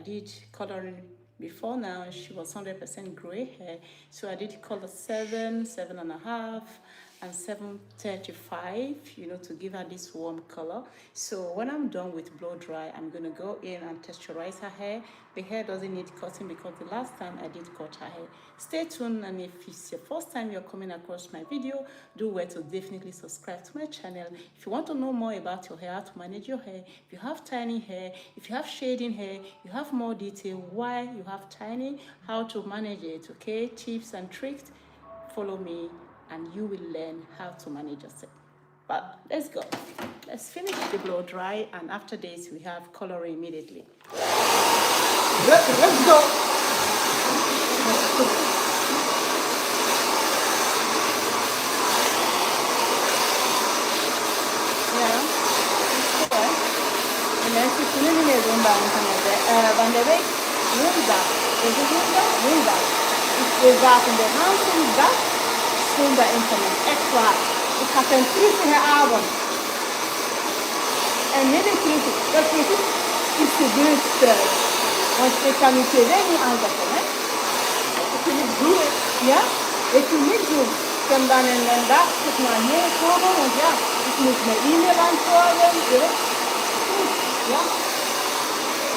did coloring before now. She was 100% gray hair, so I did color 7, 7.5, and 7.35, to give her this warm color. So when I'm done with blow dry, I'm gonna go in and texturize her hair. The hair doesn't need cutting because the last time I did cut her hair. Stay tuned, and if it's your first time you're coming across my video, do well to definitely subscribe to my channel. If you want to know more about your hair, how to manage your hair, if you have tiny hair, if you have shading hair, you have more detail why you have tiny, how to manage it, okay? Tips and tricks, follow me and you will learn how to manage yourself. But let's go. Let's finish the blow dry, and after this we have coloring immediately. Let's go. Ja, en mensen kunnen niet meer doen bij internet. Van de week woensdag. Is het woensdag? We zaten de hele dag zonder internet. Echt waar. Ik had een triestige avond. En niet een triestig. Dat is gebeurd. Want ik kan die tv niet aanzetten, hè? Ik kan niet doen. Ja? Ik kan niet doen. Ik kan dan in een dag naar hier komen, want ja, ik moet mijn e-mail antwoorden. Ja?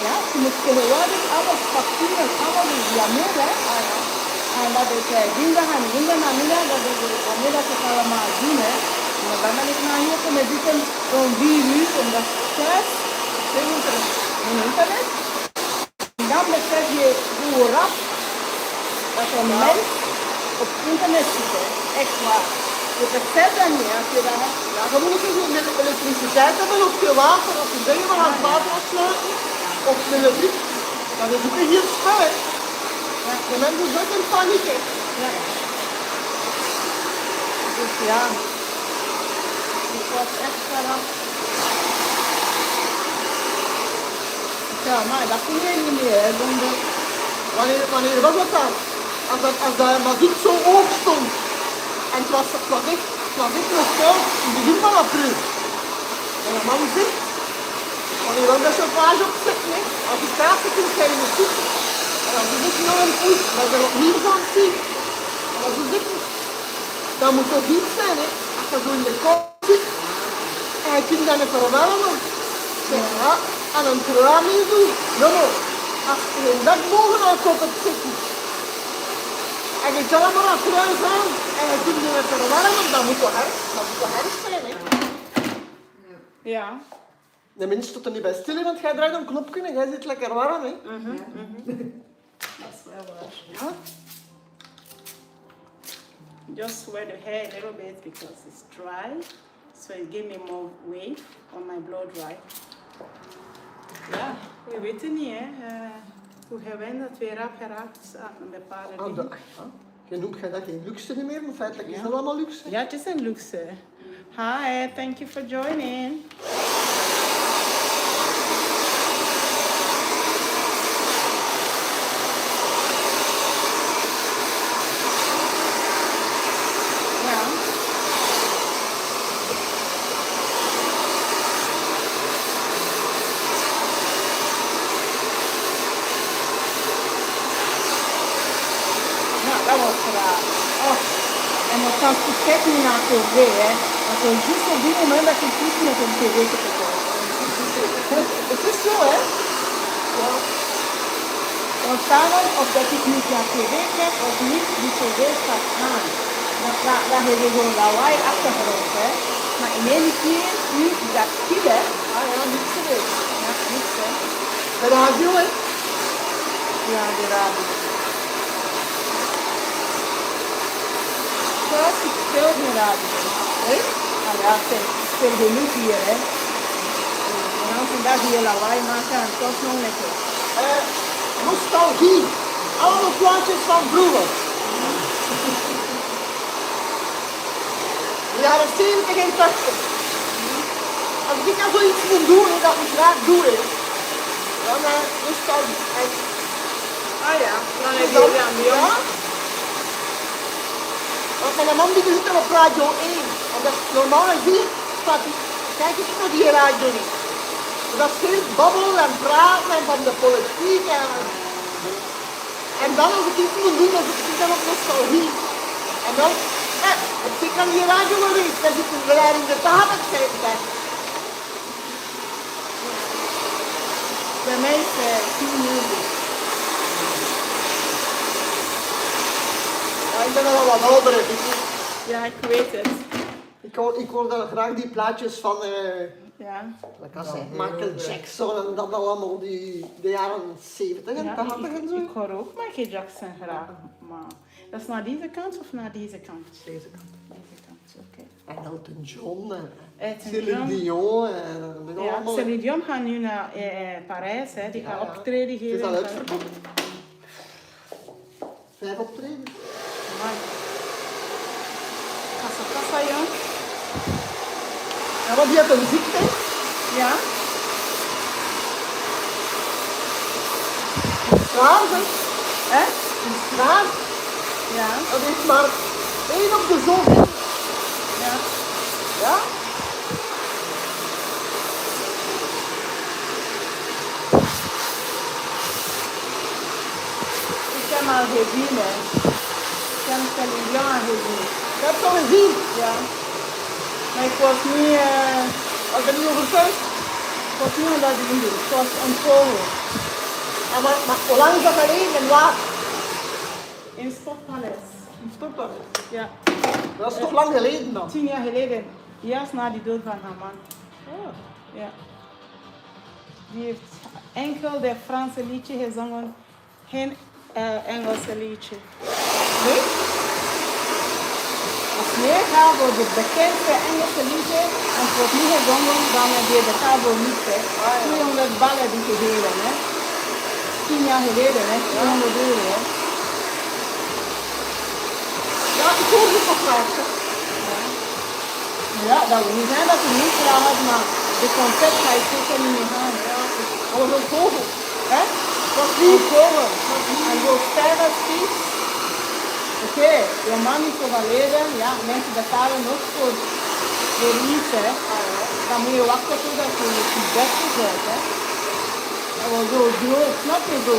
Ja, je moet tegenwoordig alles papieren, alles via mail, hè? En dat is dinsdag en woensdagnamiddag, dat is wanneer dat ik allemaal doen, hè? En dan ben ik naar hier komen zitten om 4 uur, omdat het thuis, geen internet. En dan besef je hoe rap dat een mens op internet zit, hè? Echt waar. Je beseft dat niet als je dat hebt. Ja, dan moet je dus met elektriciteit hebben of je water, of je dingen van aan het water afsluiten, of met elektriek. Dan is het een heel spel, hè. Ja. De mensen zijn in paniek, hè. Ja. Dus ja, ik was echt vanaf. Ja, maar dat kun je niet meer, hè. Wanneer was dat dan? Als dat mazoet zo hoog stond. En het was echt nog koud in het begin van april. En een man zegt, wanneer wil dat chauffage opzetten, hè? Als je staat zit, dan krijg je een soep. En als je zegt, nou een oei, dat is er opnieuw van zien. En als je zegt, dat moet toch iets zijn, hè? Als je zo in de kou zit, en je kunt dat niet verwarmen. Ja, en een raam in doen. Jongen, als je een dag bovenaan komt op zitten, en je kan maar een kruis aan en je kunt het verwarmen, dan moet je herfst zijn, hè. Ja. De mensen tot er niet bij stil, want jij draait een knopje en jij zit lekker warm, hè. Dat is wel waar. Ja? Just wet the hair a little bit because it's dry, so it gave me more wave on my blow dry. Ja, we weten niet, hè. Hoe gewend dat we rap geraakt aan een bepaalde dingen. Je noemt dat geen luxe meer, maar feitelijk is dat allemaal luxe. Ja, het is een luxe. Hi, thank you for joining. Ja. Nou, dat was raar. Oh. En dan kan ik kijken niet naar tv, hè. Want het is juist op dit moment dat ik niet met een tv te kijken. Het is zo, hè. Ja. Want s'avonds, of dat ik niet naar tv kijk, of niet, die tv staat aan. Dan heb je gewoon lawaai achtergrond, hè. Maar in één keer, nu is dat stil, hè. Ah ja, niks geweest. Ja, niks, hè. De radio, hè. Ja, de radio. Zoals ik speel de radio. Hè? Nou ja, ik speel genoeg hier, hè. En dan vandaag hier lawaai maken en toch nog lekker. Nostalgie. Allemaal plaatjes van vroeger. De jaren 70 en 80. Als ik nou zoiets moet doen, hè, dat ik graag doe, hè, dan nostalgie. Ah ja, dan heb je weer aan Ja? Want mijn man die zit op radio 1. En dat is normaal gezien, staat hij, kijk eens naar die radio niet. Dat is veel babbel en praten en van de politiek en dan als ik iets moet doen, dan zit ik dan op nostalgie. En dan, ik kan die radio wel eens, dan zitten we daar in de tafel kijken. Bij mij is het music. Ja, ik ben al wat ouder. Ja, ik weet het. Ik hoor dan graag die plaatjes van Ja. Michael Jackson en dat allemaal, de jaren 70 en Ja, 80 en zo. ik hoor ook Michael Jackson graag, maar dat is naar deze kant of naar deze kant? Deze kant. Deze kant, oké. En Elton John en Elton Celine John. Dion en Ja, allemaal. Celine Dion gaat nu naar Parijs, hè. Die gaat optreden Het geven. is al in uitverkocht. 5 optredens. Parijs. Kassa, kassa, jong. Ja, want die heeft een ziekte. Ja? Zwaar, zeg. Hè? Een zwaar. Ja. Dat is maar 1 op de zoveel. Ja. Ja? Ik heb al gezien, hè. Ik heb Celine Dion gezien. Ik heb het al gezien. Ja. Maar ik was niet, Ik ben niet overtuigd. ik was niet onder de indruk. Ik was ontvallen. Ja, maar hoe lang is dat geleden en waar? In Stadpaleis. Stop dat. Ja. Dat is toch lang geleden dan? 10 jaar geleden. Juist na die dood van haar man. Ja. Ja. Die heeft enkel de Franse liedje gezongen. Geen Engelse liedje. Nee? Als meer gaat voor de bekendste Engelse liedje en het wordt niet gezongen, dan heb je de cabo niet. Hè. 200 ballen die gegeven. Hè. 10 jaar geleden, hè. 200 euro. Hè. Ja, ik hoor het nog graag. Ja, dat wil niet zijn dat ze niet graag had, maar de concept ga ik zeker niet meer gaan. Ja. Dat was een vogel. Hè? Dat was Die lief. komen. En zo sterren spies. Oké, je man is overleden, ja, mensen betalen ook voor de liefde, hè. Dan moet je wachten totdat je het beste bent, hè. Dat was zo groot, snap je zo?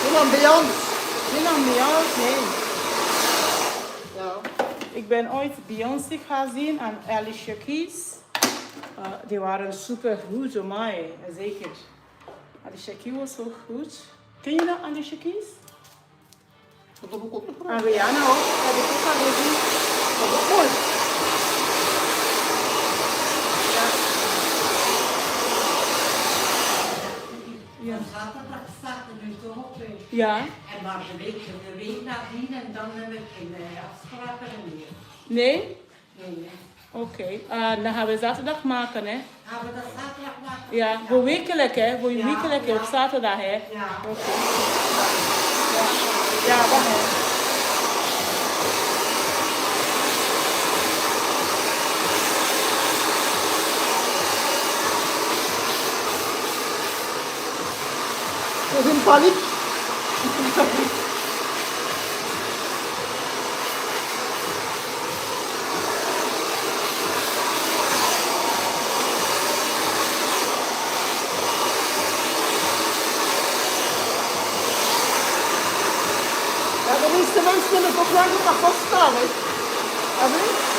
Een ambiance. Geen ambiance, nee. Ja. Ik ben ooit Beyoncé gaan zien en Alicia Keys. Die waren super goed, zo mooi, zeker. Alicia Keys was zo goed. Ken je dat, Alicia Keys? Dat heb ik ook nog graag. En Rihanna ook, heb ik ook al gezien. Dat is ook mooi. Ja. Zaterdag staat er nu toch op. Ja. En maar de week nadien en dan heb ik geen afspraken meer. Nee? Nee. Oké. Dan gaan we zaterdag maken, hè? Gaan we dat zaterdag maken? Ja, voor wekelijk, hè? Voor je Ja, wekelijk ja. op zaterdag, hè? Ja. Oké. Ja, dat hè. Dat is in paniek. Ja, de meeste mensen hebben toch graag dat dat vaststaat, hè?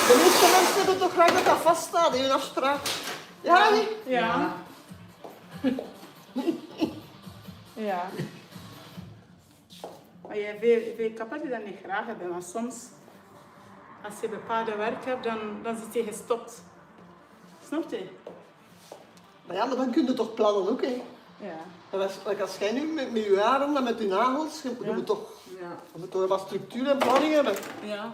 De meeste mensen hebben toch graag dat dat vaststaat in hun afspraak. Ja, hè? Ja. Ja. Maar veel kappen die dat niet graag hebben, maar soms, als je bepaalde werk hebt, dan zit je gestopt. Snap je? Maar ja, maar dan kun je toch plannen ook, hè? Ja. En als jij nu met je haren en met je nagels, je moet toch, je moet toch wat structuur en planning hebben. Ja.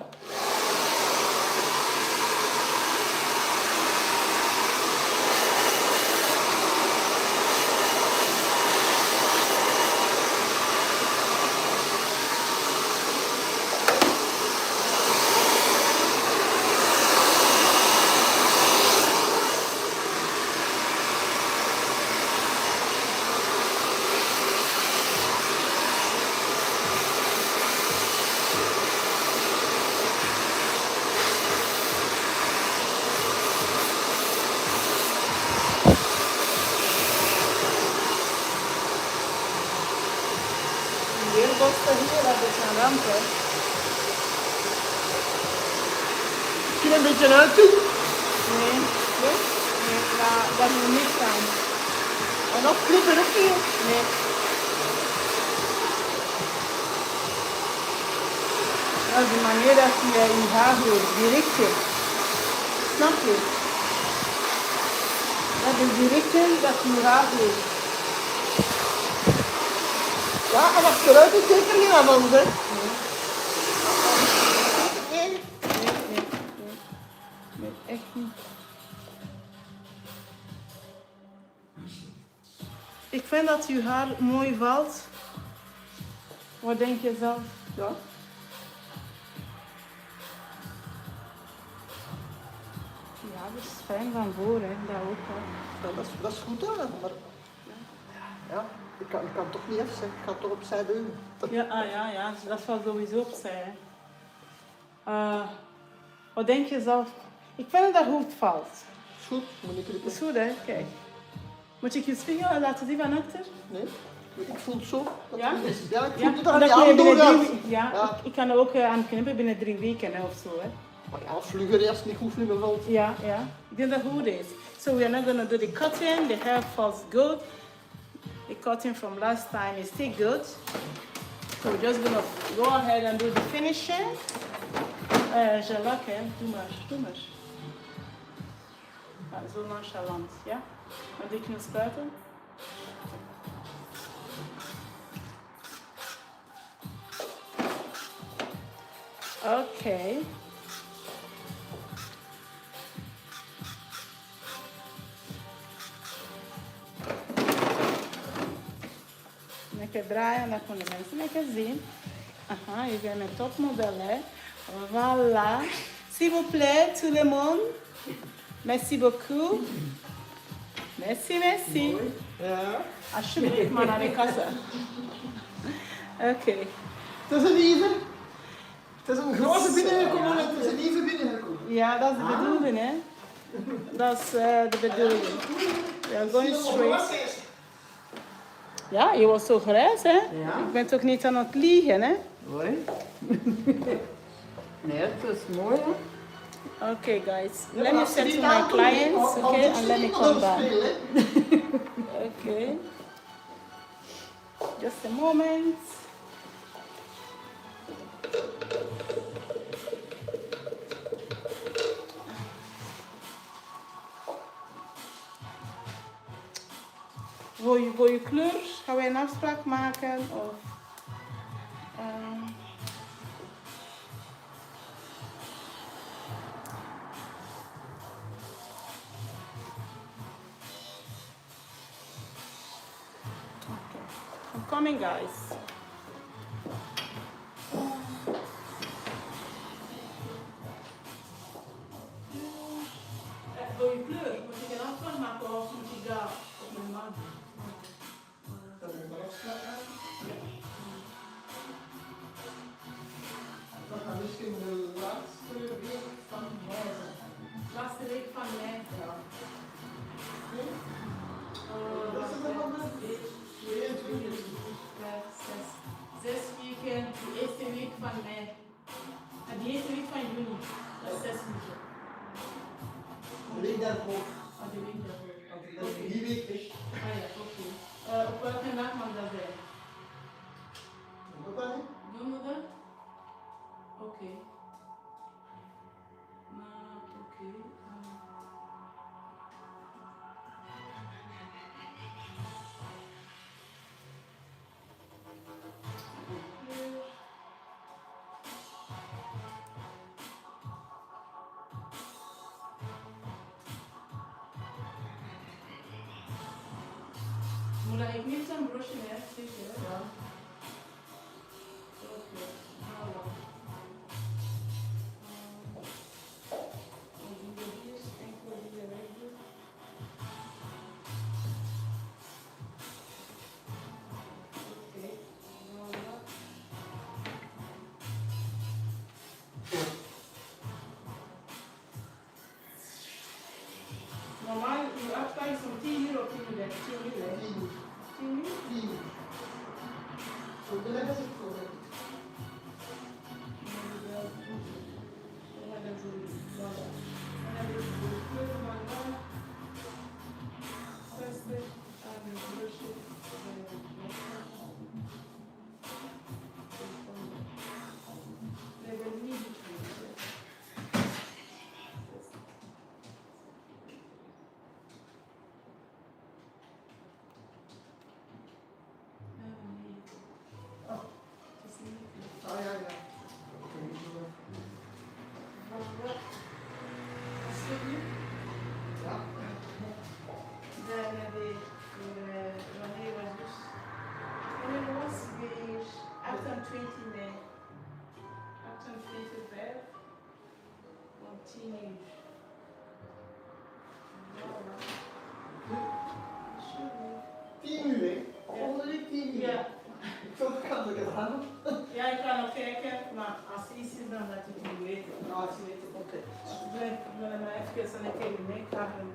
Heel borsten hier, dat is een ramp, hè. Misschien een beetje uit doen. Nee, Nee? nee, dat moet niet zijn. En afknippen ook niet. Nee. Dat is de manier dat je je haar doet, die richting. Snap je? Dat is die richting dat je haar doet. Ja, en achteruit is zeker niet aan ons, hè. Nee. Nee, echt niet. Ik vind dat je haar mooi valt. Wat denk je zelf? Ja. Ja, dat is fijn van voor, hè. Dat ook wel. Ja, dat is goed aan, maar... Ja, ik kan toch niet afzien. Ik ga toch opzij doen. Ja, dat valt sowieso opzij. Hè. Wat denk je zelf? Ik vind dat goed valt. Is goed, moet ik Dat het is goed, hè? Kijk. Moet ik je spiegel laten zien van achter? Nee, ik voel het zo. Dat Ja? het is. Ja, ik voel Ja, het dan omdat niet je aan binnen doorgaat. ja. Ik kan er ook aan knippen binnen 3 weken hè, of zo. Hè. Maar ja, vlugger als het niet goed vlugger valt. Ja. Ik denk dat goed is. So we are not going to do the cutting. The hair falls good. The cutting from last time is still good. So we're just going to go ahead and do the finishing. Jalak, hè. Doe maar. Ja, zo nonchalant, ja? Een beetje spuiten. Oké. Lekker draaien, dat kunnen mensen lekker zien. Aha, je bent een topmodel, hè. Voilà. S'il vous plaît, tout le monde. Merci beaucoup. Merci. Ja. Alsjeblieft, maar naar de kassa. Oké. Het is een even. Het is een grote binnengekomen en het is een even binnengekomen. Ja, dat is de bedoeling, hè. Dat is de bedoeling. We are going straight. Ja, je was zo grijs, hè? Ja. Ik ben toch niet aan het liegen, hè? Hoi. Nee, het is mooi, hè? Okay, guys. Let me say to my clients, okay, and let me come back. Okay. Just a moment. Voor je kleur gaan we een afspraak maken of... I'm coming, guys. Voor je kleur moet ik een afspraak maken of moet ik daar op mijn man? Dat heb ik wel afspraken. Dat gaat misschien de laatste week van mei zijn. Laatste week van mei. Ja. Dat is er wel een 6 weken, de eerste week van mei. En de eerste week van juni. Dat is 6 weken. De week daarvoor. Ah, de week daarvoor. Dat is die week is. Ah ja, oké. Op welke dag mag dat zijn? Wat dan? Donderdag? Oké. Nou, oké. Moet ik niet zo'n broodje meer zeker? Ja. Oké. Nou dan. Dan doen we hier enkel die regel. Oké. Nou dan. Normaal, uw afspraak is om 10 uur of 10 uur. 10 uur. 10 uur? 10. Çok önemli bir problem. Ay ay ay. Ja. Wanneer was dus? En het was weer 28 mei. 28 continue. Tien uur, hè? Volgende week 10 uur. Ja. Zo kan ik het aan. Ja, ik kan nog kijken, maar als het iets is dan dat ik niet weet. Als je weet, oké. Ik ben maar even aan het kijken, nee, ik ga hem.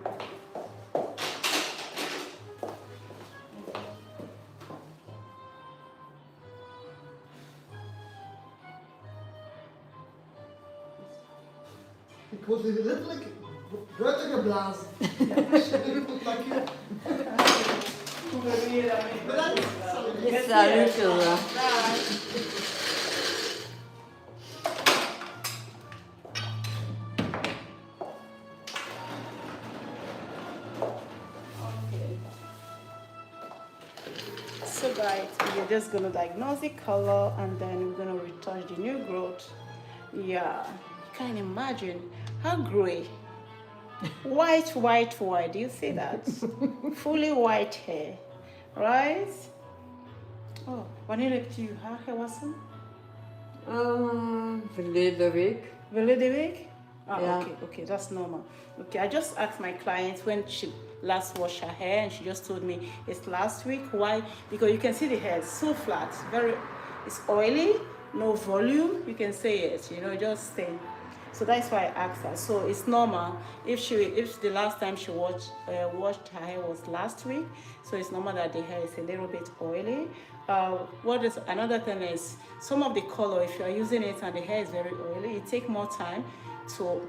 Ik word hier letterlijk buiten geblazen. Dank je. Hoe ben je daarmee? Bedankt. Salut. So guys, we're just gonna diagnose the color and then we're gonna retouch the new growth. Yeah, you can imagine how gray. White. Do you see that? Fully white hair, right? Oh, wanneer hebt u haar gewassen? Verleden week. Verleden week? Ah, Yeah. okay, that's normal. Okay, I just asked my client when she last washed her hair and she just told me it's last week. Why? Because you can see the hair is so flat, it's oily, no volume. You can say it, just thin. So that's why I asked her. So it's normal if the last time she washed her hair was last week. So it's normal that the hair is a little bit oily. What is another thing is some of the color, if you are using it and the hair is very oily, it takes more time to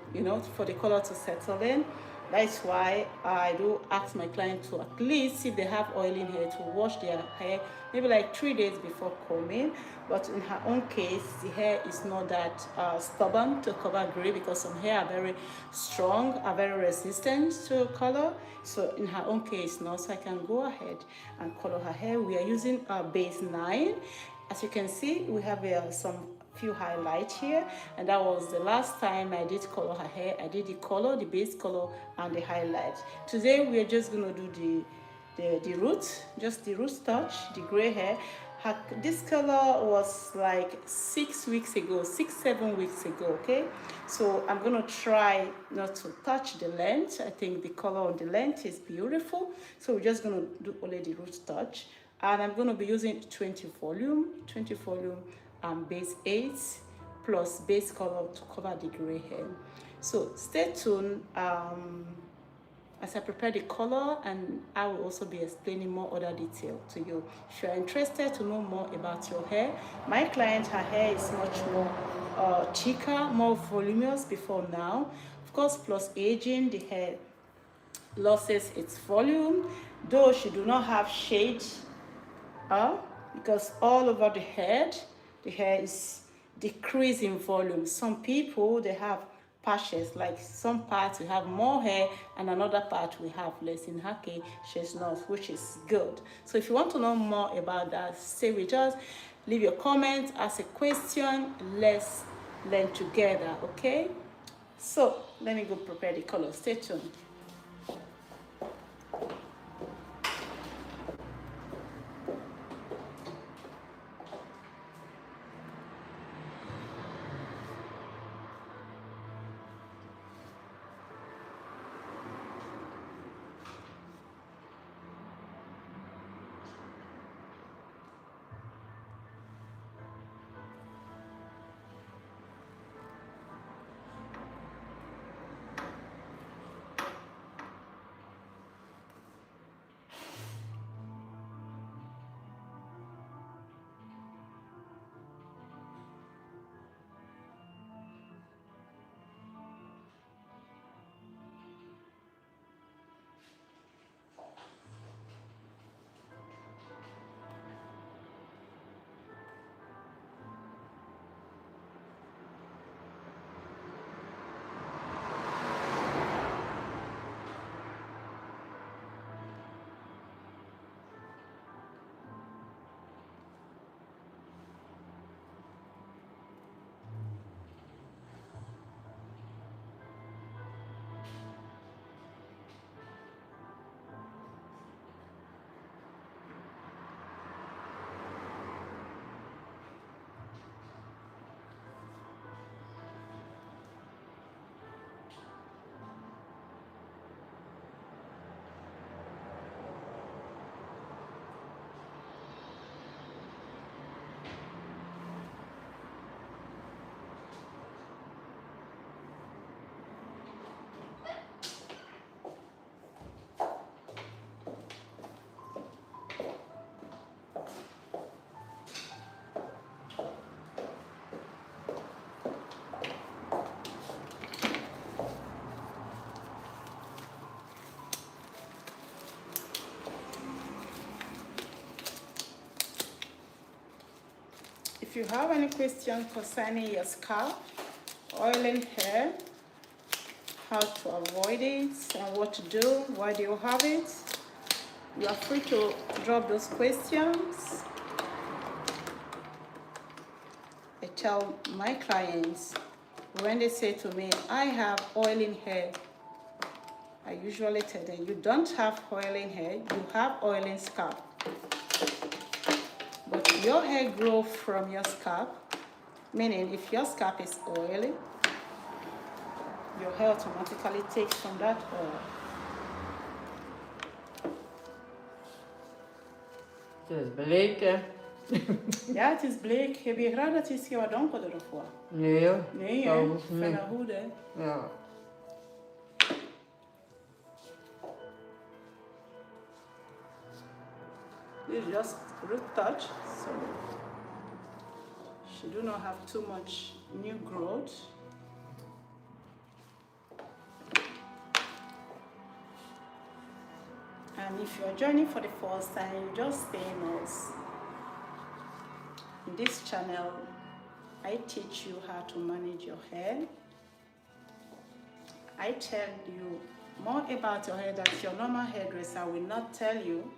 for the color to settle in. That's why I do ask my client to at least, if they have oily hair, to wash their hair maybe like 3 days before combing. But in her own case, the hair is not that stubborn to cover gray, because some hair are very strong, are very resistant to color. So in her own case, no, so I can go ahead and color her hair. We are using base 9. As you can see, we have some few highlights here, and that was the last time I did color her hair. I did the color, the base color, and the highlight. Today we are just going to do the roots, just the root touch, the gray hair. This color was like 6 weeks ago, 7 weeks ago. Okay, so I'm gonna try not to touch the length. I think the color on the length is beautiful, so we're just gonna do only the root touch, and I'm gonna be using 20 volume and base 8 plus base color to cover the gray hair. So stay tuned as I prepare the color, and I will also be explaining more other detail to you. If you are interested to know more about your hair, my client, her hair is much more thicker, more voluminous before now. Of course, plus aging, the hair loses its volume, though she do not have shade, because all over the hair is decreasing volume. Some people, they have patches, like some parts we have more hair and another part we have less. In her case, she's not, which is good. So if you want to know more about that, stay with us, leave your comment, ask a question, let's learn together. Okay, so let me go prepare the color. Stay tuned. If you have any question concerning your scalp, oiling hair, how to avoid it and what to do, why do you have it, you are free to drop those questions. I tell my clients when they say to me, I have oiling hair, I usually tell them, you don't have oiling hair, you have oiling scalp. But your hair grows from your scalp, meaning if your scalp is oily, your hair automatically takes from that oil. Het is bleek, hè? Ja, het is bleek. Heb je graag dat is wat donkerder of wat? Nee, hoor. Nee, Dat hè? hoeft Van niet. de hoed, hè? Ja. This is just root touch, so she do not have too much new growth. And if you are joining for the first time, you just stay in us. In this channel, I teach you how to manage your hair. I tell you more about your hair that your normal hairdresser will not tell you.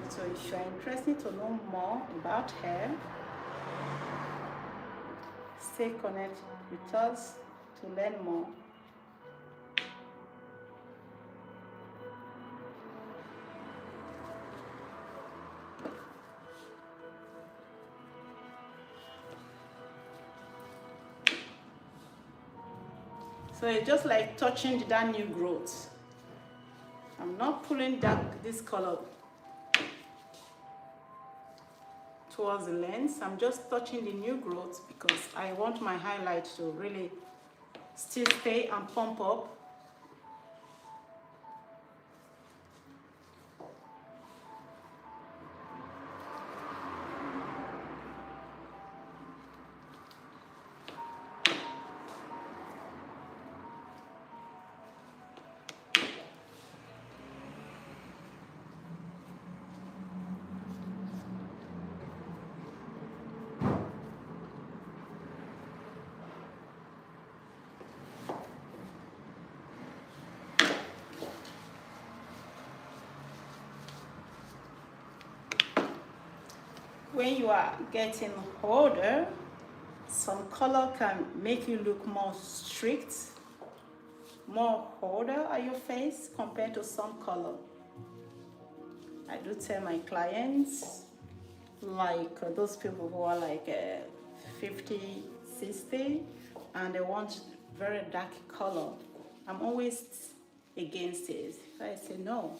So if you are interested to know more about hair, stay connected with us to learn more. So it's just like touching that new growth. I'm not pulling this color towards the lens. I'm just touching the new growth because I want my highlight to really still stay and pump up. When you are getting older, some color can make you look more strict, more older at your face compared to some color. I do tell my clients, like those people who are like 50, 60, and they want very dark color. I'm always against it. I say no.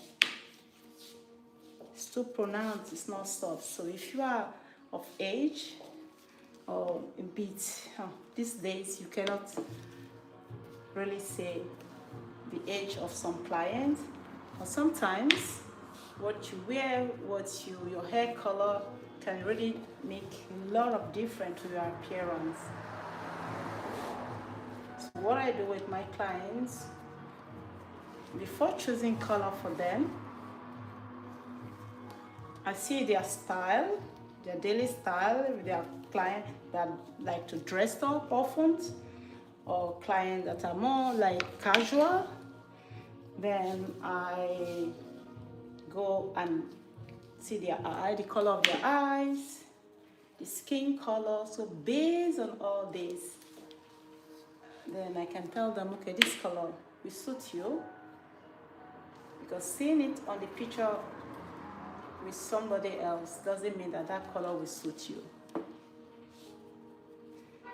It's too pronounced, it's not soft. So if you are of age or a bit, these days you cannot really say the age of some clients. But sometimes what you wear, your hair color can really make a lot of difference to your appearance. So what I do with my clients, before choosing color for them, I see their style, their daily style, if they are clients that like to dress up often, or clients that are more like casual. Then I go and see their eye, the color of their eyes, the skin color. So based on all this, then I can tell them, okay, this color will suit you. Because seeing it on the picture with somebody else doesn't mean that that color will suit you. So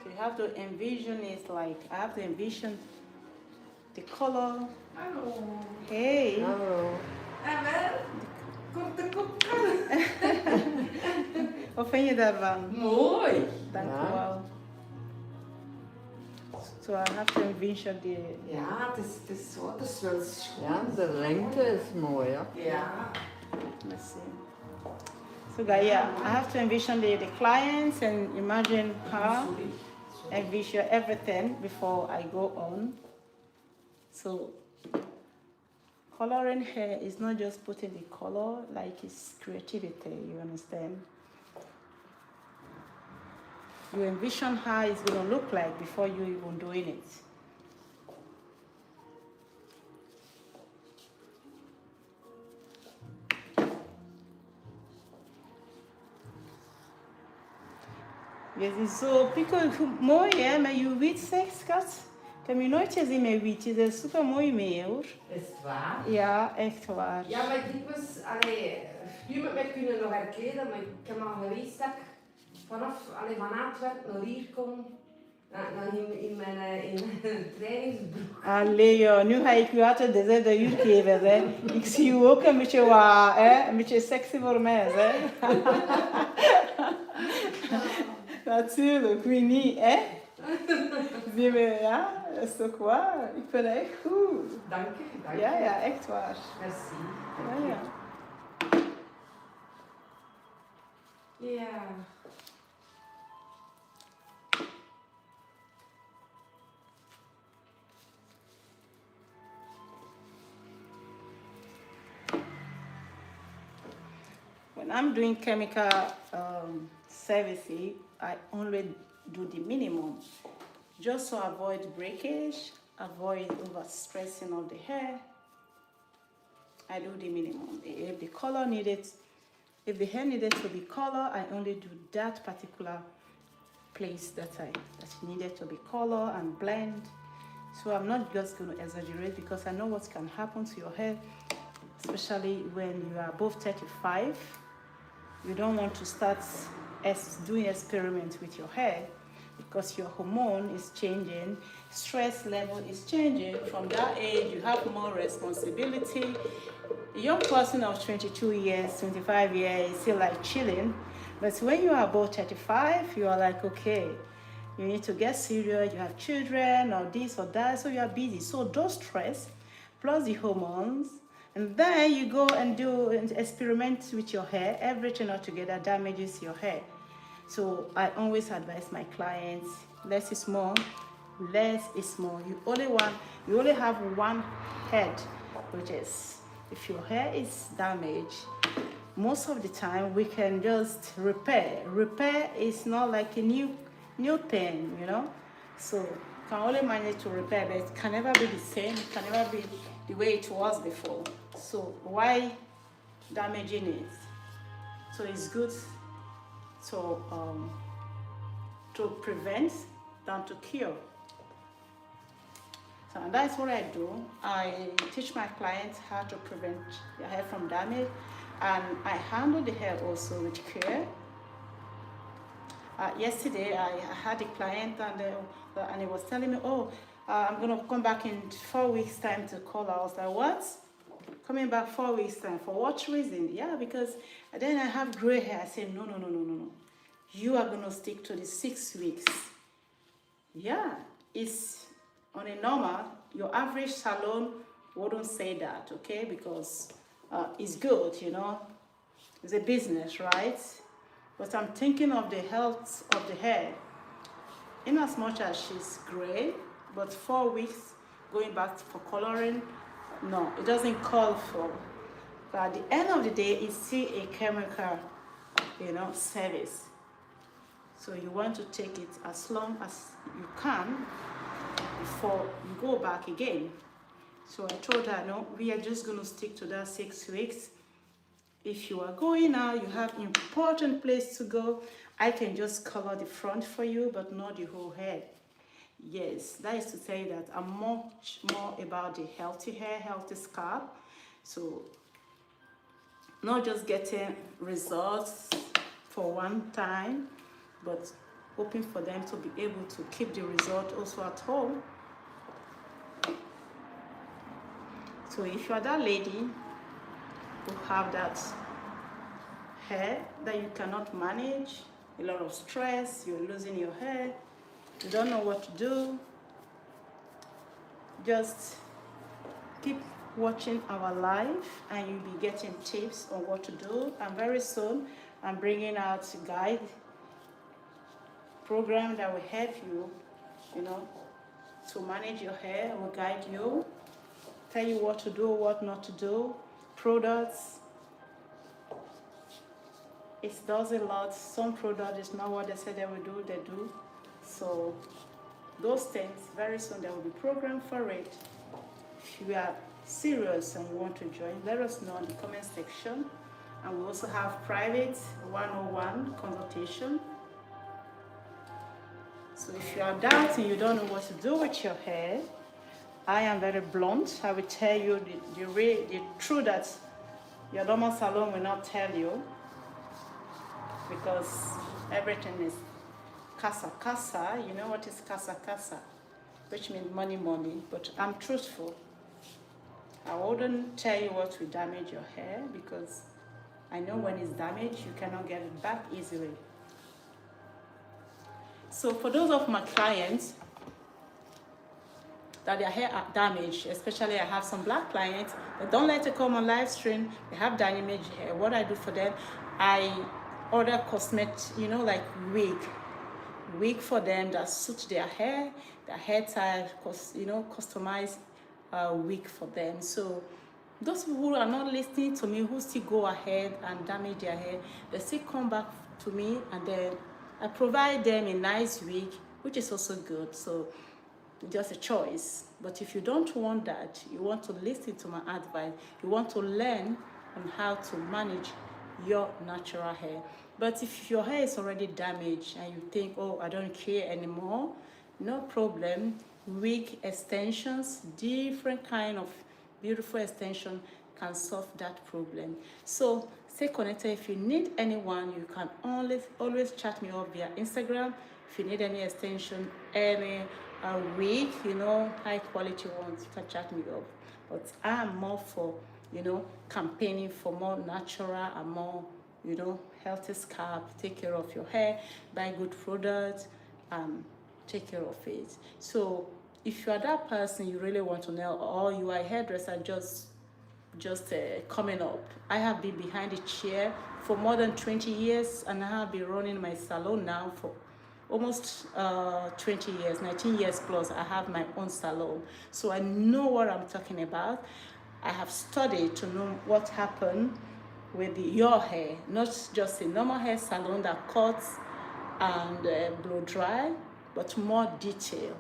you have to envision it like, I have to envision the color. Hallo. Hey. Hallo. En wel, korte kop. Wat vind je daarvan? Mooi. Dank Ja. u wel. So I have to envision the... Ja, het is zo, het is wel schoon. Ja, de lengte is mooi, hè? Ja. Let's see. So guys, yeah, I have to envision the clients and imagine her, Sorry. envision everything before I go on. So Coloring hair is not just putting the color, like it's creativity, you understand? You envision how it's going to look like before you even doing it. Yes, so because mooi maar je weet zegt, schat. Ik heb je nooit gezien met wit. Het is super mooi mee, hoor. Is het waar? Ja, echt waar. Ja, maar ik was, nu met mij kunnen nog herkleden, maar ik heb al geweest dat ik van Antwerpen naar hier kom, in mijn trainingsbroek. Allee, joh, nu ga ik u altijd dezelfde uur geven, hè. Ik zie u ook een beetje wat, hè. Een beetje sexy voor mij, hè. Natuurlijk, wie niet, hè? Zie je, ja, dat is toch waar. Ik vind het echt goed. Dank je, dank je. Ja, ja, echt waar. Merci. Ja, ja. Ja. When I'm doing chemical servicing, I only do the minimum, just to avoid breakage, avoid overstressing of the hair. I do the minimum. If the color needed, if the hair needed to be color, I only do that particular place that needed to be color and blend. So I'm not just going to exaggerate because I know what can happen to your hair, especially when you are above 35. You don't want to start doing experiments with your hair because your hormone is changing, stress level is changing. From that age, you have more responsibility. A young person of 22 years, 25 years is still like chilling. But when you are above 35, you are like, okay, you need to get serious, you have children or this or that, so you are busy. So those stress plus the hormones, and then you go and do and experiment with your hair, everything altogether damages your hair. So I always advise my clients, less is more, less is more. You only have one head, which is, if your hair is damaged, most of the time we can just repair. Repair is not like a new thing, you know. So you can only manage to repair, but it can never be the same. It can never be the way it was before. So why damaging it? So it's good to prevent than to cure. So that's what I do. I teach my clients how to prevent their hair from damage, and I handle the hair also with care. Yesterday I had a client and he was telling me, oh, I'm gonna come back in 4 weeks time to color. I was like, what? Coming back 4 weeks time, for what reason? Yeah, because then I have gray hair. I said, no. You are gonna stick to the 6 weeks. Yeah, it's on a normal, your average salon wouldn't say that, okay? Because it's good, you know, it's a business, right? But I'm thinking of the health of the hair. In as much as she's gray, but 4 weeks going back for coloring, no, it doesn't call for. But at the end of the day, it's still a chemical, you know, service. So you want to take it as long as you can before you go back again. So I told her, no, we are just going to stick to that 6 weeks. If you are going out, you have important place to go, I can just color the front for you, but not the whole head. Yes, that is to say that I'm much more about the healthy hair, healthy scalp. So not just getting results for one time, but hoping for them to be able to keep the result also at home. So if you are that lady who have that hair that you cannot manage, a lot of stress, you're losing your hair, you don't know what to do, just keep watching our live and you'll be getting tips on what to do. And very soon I'm bringing out a guide program that will help you, you know, to manage your hair. Will guide you tell you what to do, what not to do. Products, it does a lot. Some product is not what they say they will do, they do. So those things, very soon there will be program for it. If you are serious and you want to join, let us know in the comment section. And we also have private 101 consultation. So if you are doubting, you don't know what to do with your hair, I am very blunt. I will tell you the truth that your normal salon will not tell you, because everything is casa casa. You know what is casa casa, which means money money, but I'm truthful. I wouldn't tell you what will damage your hair, because I know when it's damaged, you cannot get it back easily. So for those of my clients that their hair are damaged, especially I have some black clients that don't like to come on live stream, they have damaged hair. What I do for them, I order cosmetics, you know, like wig for them that suit their hair type, you know, customize wig for them. So those people who are not listening to me, who still go ahead and damage their hair, they still come back to me, and then I provide them a nice wig, which is also good. So just a choice. But if you don't want that, you want to listen to my advice, you want to learn on how to manage your natural hair. But if your hair is already damaged and you think, oh, I don't care anymore, no problem. Wig extensions, different kind of beautiful extension can solve that problem. So stay connected. If you need anyone, you can always chat me up via Instagram. If you need any extension, any wig, you know, high quality ones, you can chat me up. But I am more for, you know, campaigning for more natural and more, you know, healthy scalp. Take care of your hair, buy good products, take care of it. So if you are that person, you really want to know, or you are a hairdresser just coming up. I have been behind the chair for more than 20 years, and I have been running my salon now for almost 20 years, 19 years plus. I have my own salon, so I know what I'm talking about. I have studied to know what happened with your hair, not just a normal hair salon that cuts and blow dry, but more detail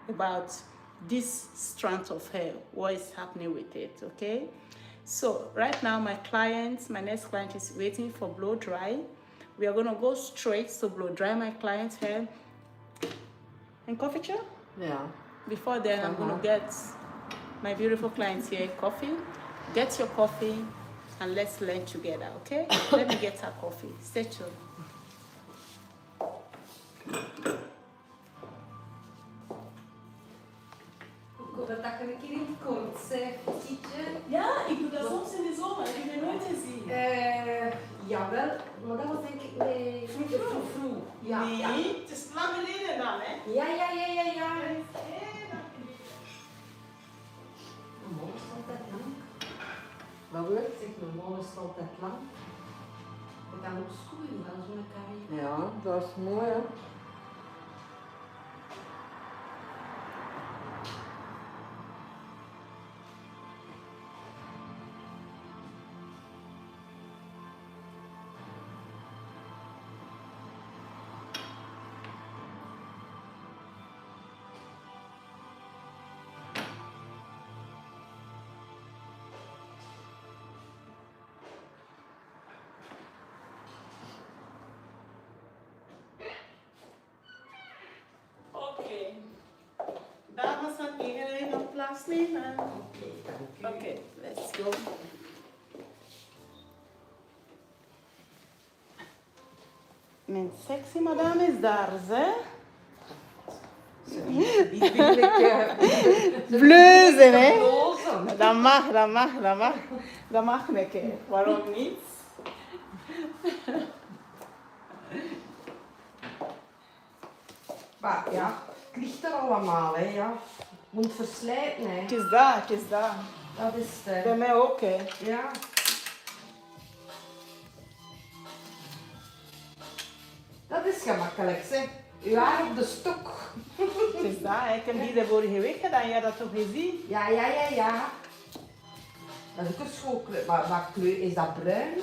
about this strand of hair, what is happening with it. Okay, so right now my next client is waiting for blow dry. We are going to go straight to blow dry my client's hair. And coffee chair? Yeah. Before then, I'm going to get my beautiful clients here coffee. Get your coffee and let's learn together, okay? Let me get her coffee. Stay tuned. Dat ik een keer in kort zeg, Ja, ik doe dat soms in de zomer. Ik ben nooit te zien. Jawel, maar dat was denk ik met froe. Ja, Nee, ja. het is lang geleden dan, hè? Ja. Mijn mol is altijd lang. Wat wil ik zeggen, mijn mol is altijd lang. Ik kan ook schoeien, dat is zo'n carrière. Ja, dat is mooi, hè. Oké. Dames en heren, nog plaatsnemen. Oké, let's go. Mijn sexy madame is daar, hè? Bleuzen, hè? Dat mag een keer. Waarom niet? Maar ja, het ligt er allemaal, hè, ja. Moet verslijten, hè. Het is daar, het is daar. Dat is het. Bij mij ook, hè. Ja. Dat is gemakkelijk, zeg. Uw haar op de stok. Het is daar, hè. Ik heb die de vorige week gedaan, jij dat toch gezien? Ja. Dat is ook een schoolkleur. Maar wat kleur is dat bruin?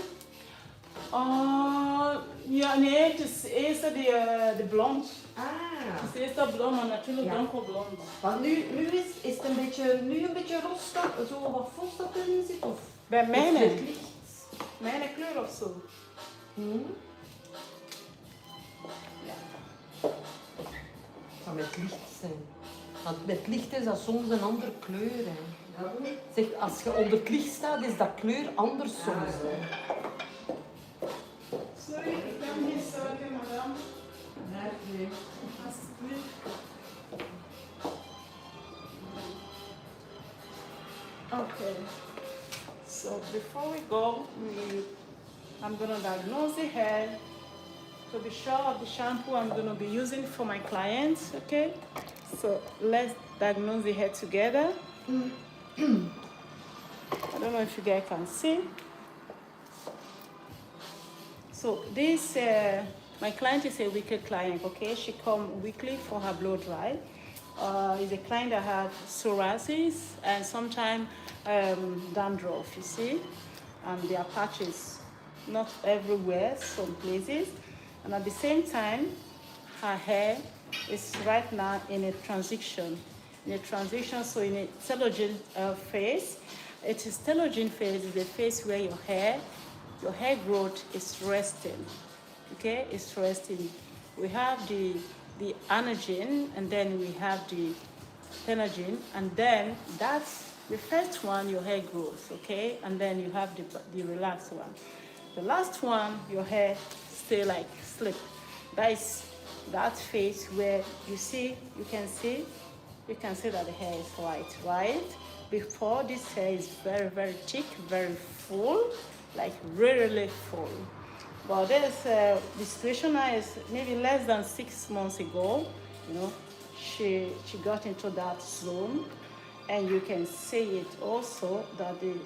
Ja, nee, het is eerst de blond. Ah. Het is eerst dat blond, maar natuurlijk Ja. donkerblond. Want nu is het een beetje roze, zo wat vos dat erin zit? Of Bij of mijn, met licht? mijn kleur of zo. Ja. Het kan met licht zijn. Want met licht is dat soms een andere kleur. Hè. Zeg, als je onder het licht staat, is dat kleur anders soms. Hè. Sorry, ik kan niet zeggen, madame. Nee. Alsjeblieft. Okay. So before we go, I'm gonna diagnose the hair to be sure of the shampoo I'm gonna be using for my clients. Okay. So let's diagnose the hair together. I don't know if you guys can see. So this, my client is a weekly client, okay? She comes weekly for her blow dry. Is a client that has psoriasis and sometimes dandruff, you see? And there are patches, not everywhere, some places. And at the same time, her hair is right now in a transition. So in a telogen phase. It is telogen phase is a phase where your hair growth is resting. Okay, it's resting. We have the anagen, and then we have the telogen, and then that's the first one, your hair grows. Okay, and then you have the relaxed one. The last one, your hair stay like slip. That is that phase where you can see that the hair is white, right? Before, this hair is very, very thick, very full, like really full. But there's the situation now is maybe less than 6 months ago, she got into that zone, and you can see it also that you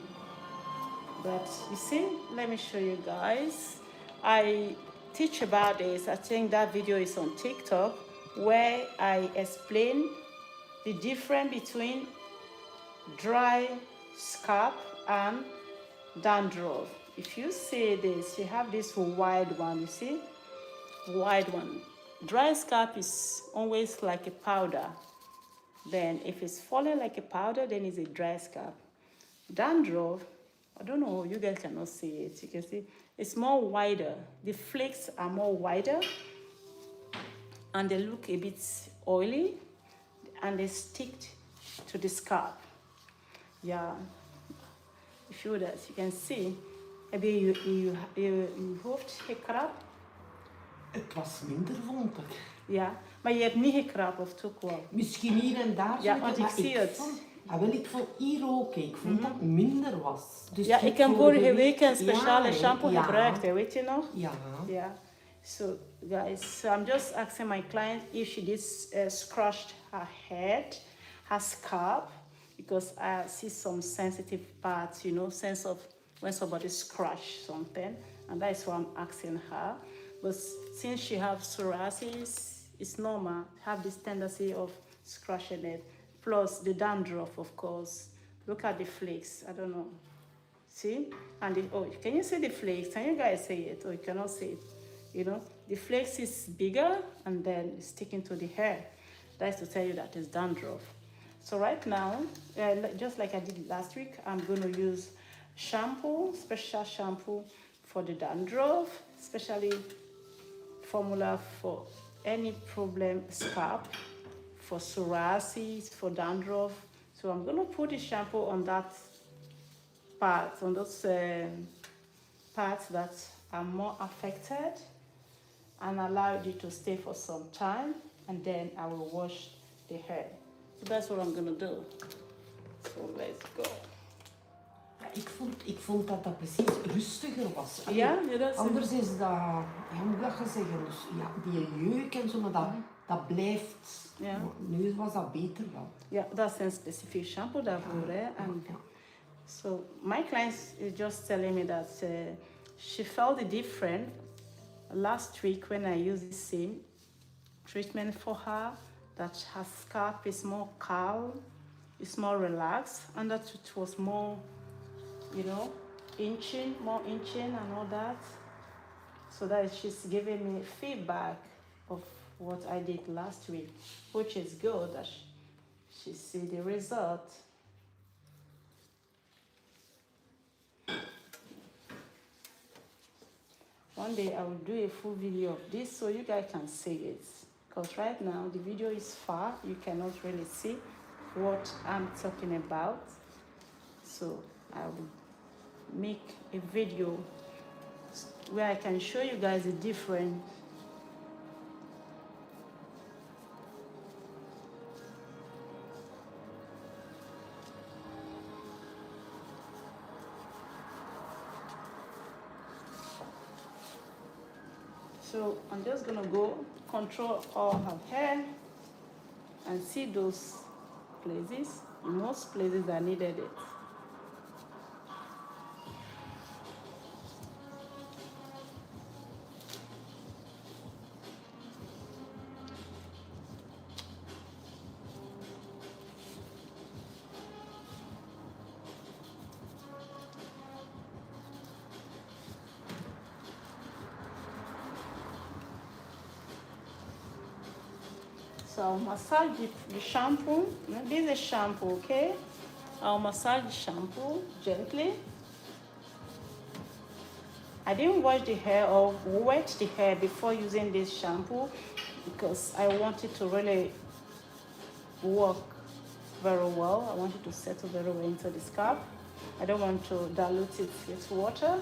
see, let me show you guys. I teach about this. I think that video is on TikTok where I explain the difference between dry scalp and dandruff. If you see this, you have this wide one, you see? Wide one. Dry scalp is always like a powder. Then if it's falling like a powder, then it's a dry scalp. Dandruff, I don't know, you guys cannot see it. You can see it's more wider. The flakes are more wider and they look a bit oily and they stick to the scalp. Yeah, if you can see, maybe you hoofd gekrapt. Het was minder, vond ik. Ja, maar je hebt niet gekrapt of toch wel? Misschien hier en daar. Ja, want ik zie het. Ik vond hier ook, ik vond dat minder was. Dus ja, ik heb vorige week een speciale ja, shampoo gebruikt, hè, weet je nog? Ja. Ja. So guys, I'm just asking my client if she did scratched her head, her scalp, because I see some sensitive parts, sense of when somebody scratch something, and that's why I'm asking her. But since she has psoriasis, it's normal, have this tendency of scratching it. Plus the dandruff, of course. Look at the flakes, I don't know. See? And can you see the flakes? Can you guys see it? Or you cannot see it? The flakes is bigger and then it's sticking to the hair. That's to tell you that it's dandruff. So right now, just like I did last week, I'm going to use shampoo, special shampoo for the dandruff, especially formula for any problem, scalp, for psoriasis, for dandruff. So I'm going to put the shampoo on that part, on those parts that are more affected, and allow it to stay for some time, and then I will wash the hair. So that's what I'm going to do. So let's go. Ik vond dat dat precies rustiger was. Ja, dat is anders is dat, hoe moet dat zeggen, dus, die jeuk en zo, maar dat blijft. Ja. Nu was dat beter wel. Ja, dat is een specifiek shampoo daarvoor. So my client is just telling me that she felt the difference last week when I used the same treatment for her, that her scalp is more calm, it's more relaxed, and that it was more you know, inching, more inching and all that. So that she's giving me feedback of what I did last week, which is good that she see the result. One day I will do a full video of this so you guys can see it. Because right now the video is far, you cannot really see what I'm talking about. So I will make a video where I can show you guys the difference. So I'm just gonna go control all her hair and see those places. In most places I needed it. So I'll massage the shampoo. This is shampoo, okay? I'll massage the shampoo gently. I didn't wash the hair or wet the hair before using this shampoo because I want it to really work very well. I want it to settle very well into the scalp. I don't want to dilute it with water.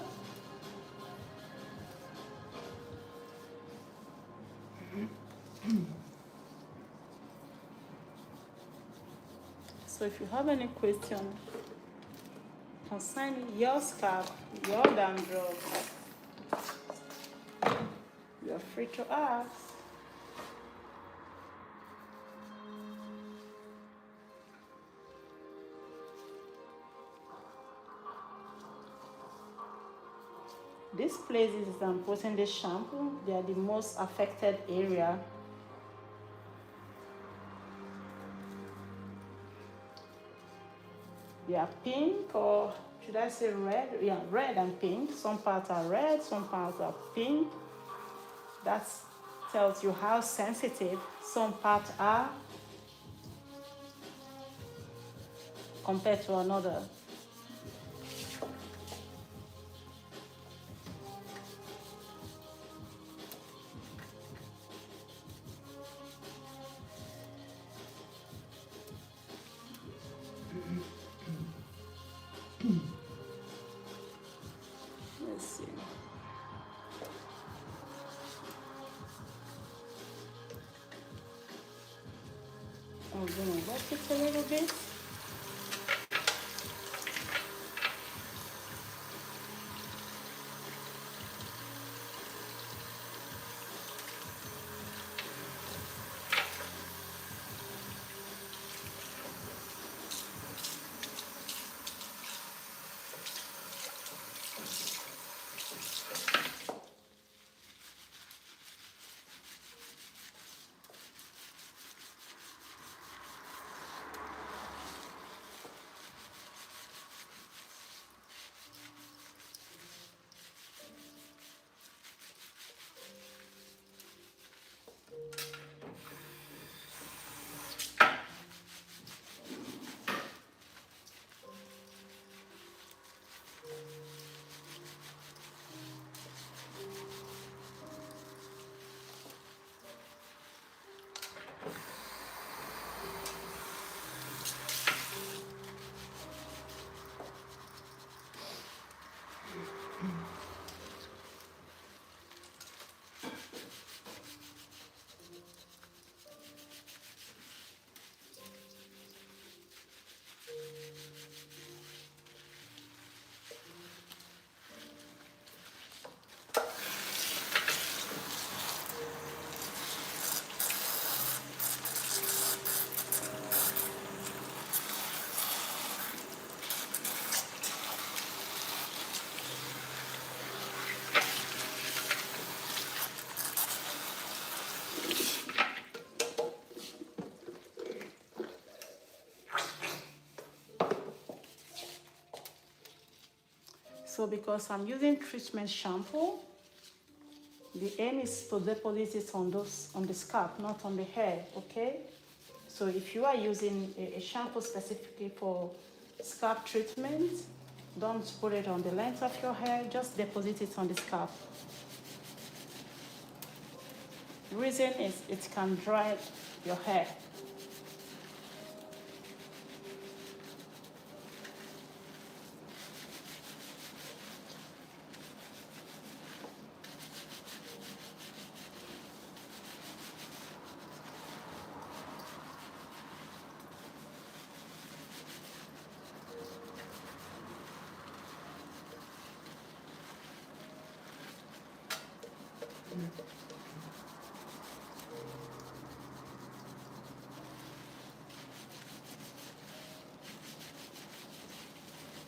So if you have any question concerning your scalp, your dandruff, you're free to ask. These places I'm putting this shampoo, they are the most affected area. They are pink, or should I say red? Yeah, red and pink. Some parts are red, some parts are pink. That tells you how sensitive some parts are compared to another. Let's see. I'm gonna wet it a little bit. So because I'm using treatment shampoo, the aim is to deposit it on the scalp, not on the hair, okay? So if you are using a shampoo specifically for scalp treatment, don't put it on the length of your hair, just deposit it on the scalp. The reason is it can dry your hair.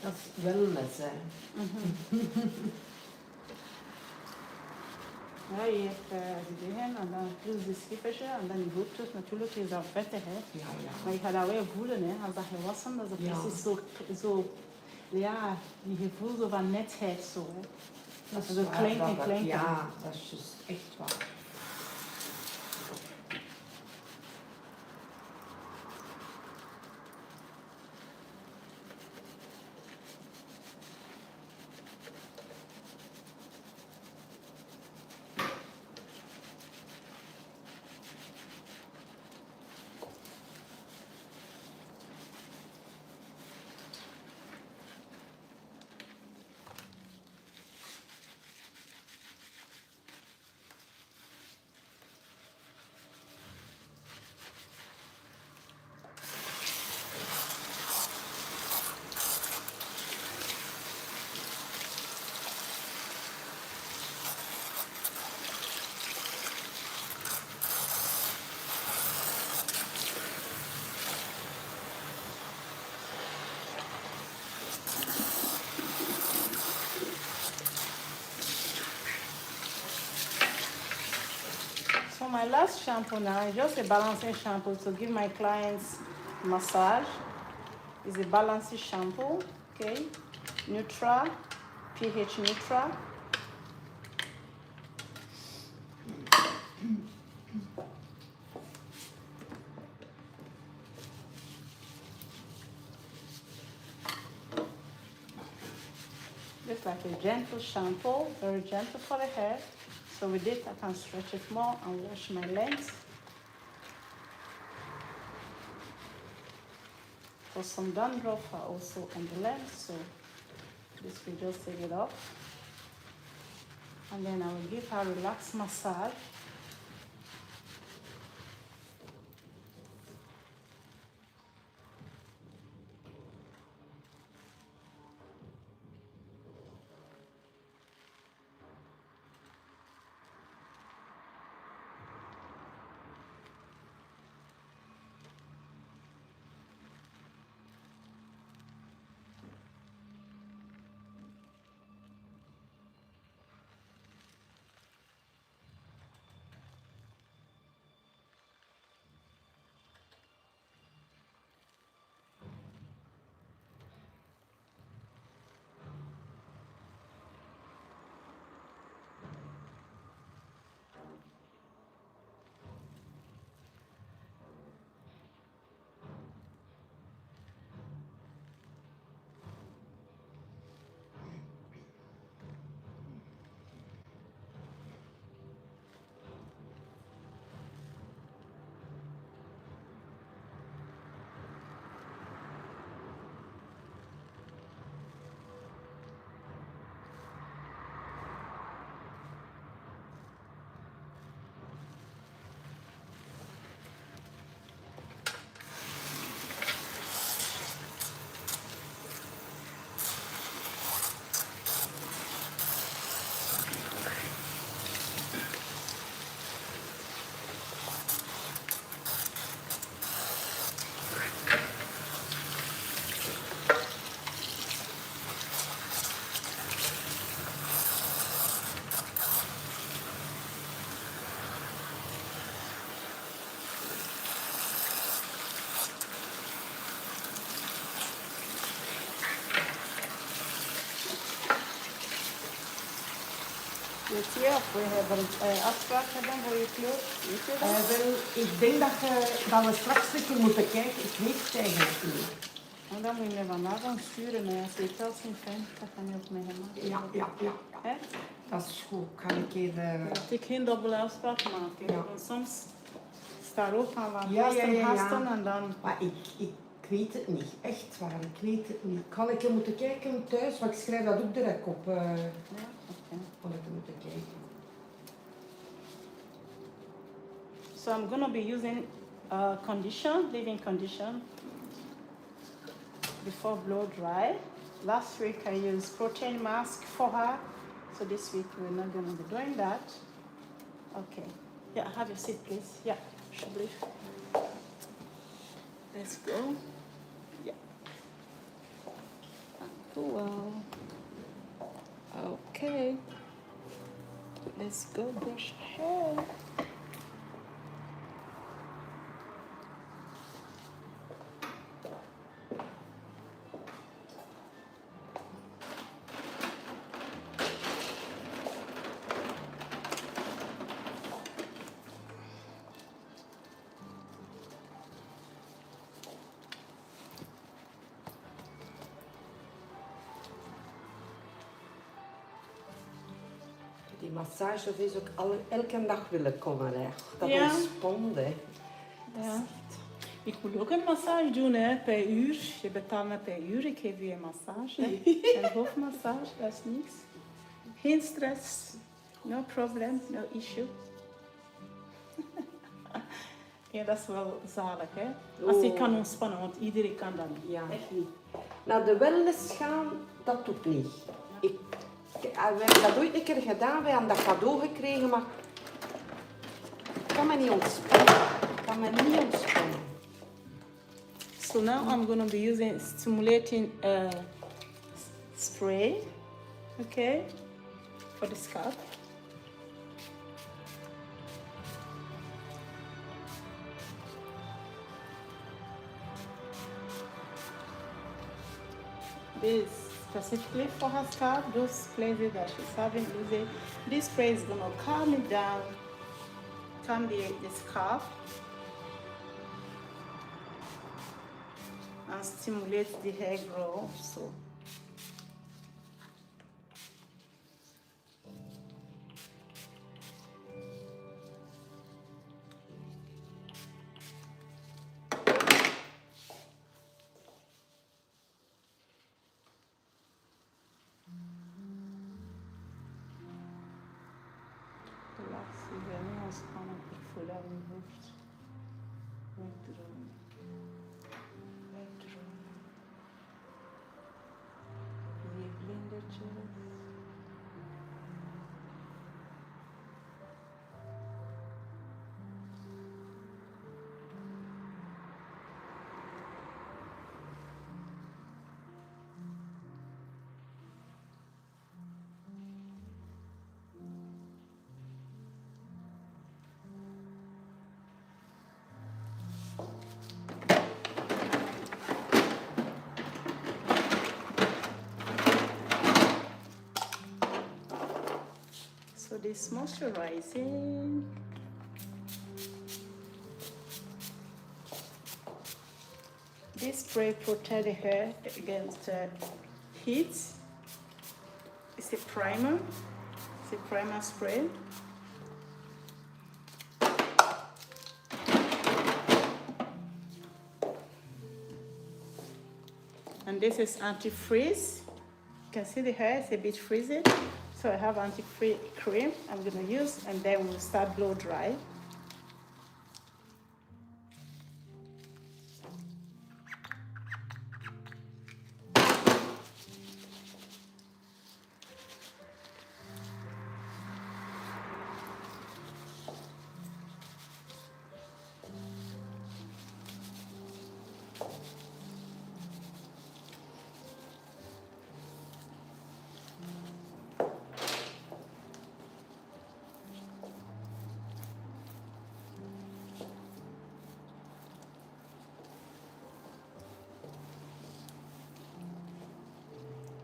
Dat is wellness, hè. Ja, je hebt die dingen en dan plus de schippertje en dan die voetjes. Natuurlijk is dat vettig, hè. Ja, ja. Maar je gaat dat wel voelen, hè. Als dat gewassen, dat is Ja. precies zo, ja, die gevoel zo van netheid zo, hè. Dat is zo waar, klein en klein. ja, dat is dus echt waar. So my last shampoo now is just a balancing shampoo to give my clients massage. It's a balancing shampoo, okay? Neutral, pH neutral. Just like a gentle shampoo, very gentle for the hair. So with it, I can stretch it more and wash my length. For some dandruff are also on the length, so this will just take it off. And then I will give her a relaxed massage. Weet je, of we hebben een afspraak hebben voor je kleur? Weet je dat? Wel, ik denk dat we straks een keer moeten kijken. Ik weet het eigenlijk niet. En dan moet je me vanavond sturen, maar als je het als niet vindt, dan kan je op mij maken. Ja. Hè? Dat is goed. Kan ik hier... Dat ik geen dubbele afspraak maken. Ja. Want soms staat ook aan wat Ja. hasten en dan... Maar ik weet het niet. Echt waar, ik weet het niet. Kan ik er moeten kijken thuis? Want ik schrijf dat ook direct op. Ja, oké. Kan ik er moeten kijken. So I'm gonna be using leave-in condition before blow dry. Last week I used protein mask for her, so this week we're not gonna be doing that. Okay. Yeah, have your seat, please. Yeah, alsjeblieft. Let's go. Yeah. Cool. Okay. Let's go brush hair. Die massage is ook elke dag willen komen. Hè. Dat Ja. ontspant. Hè. Ja. Ik moet ook een massage doen hè, per uur. Je betaalt me per uur, ik geef je een massage. Hè. Een hoofdmassage, dat is niks. Geen stress, no problem, no issue. Ja, dat is wel zalig hè. Als je kan ontspannen, want iedereen kan dat niet. Ja. Echt niet. Naar de wellness gaan, dat doet niet. We hebben dat ooit een keer gedaan, wij hebben dat cadeau gekregen, maar ik kan me niet ontspannen. So now I'm going to be using stimulating spray, okay, for the scalp. This specifically for her scalp, those places that she's having using. This spray is going to calm it down, calm the scalp, and stimulate the hair growth. So. Relax even, ontspannen, ik voel dat in je hoofd. Wegdromen. Je vlindertjes. So this moisturizing. This spray protects the hair against heat. It's a primer. It's a primer spray. And this is anti-freeze. You can see the hair is a bit frizzy. So I have anti-freeze cream I'm gonna use, and then we'll start blow dry.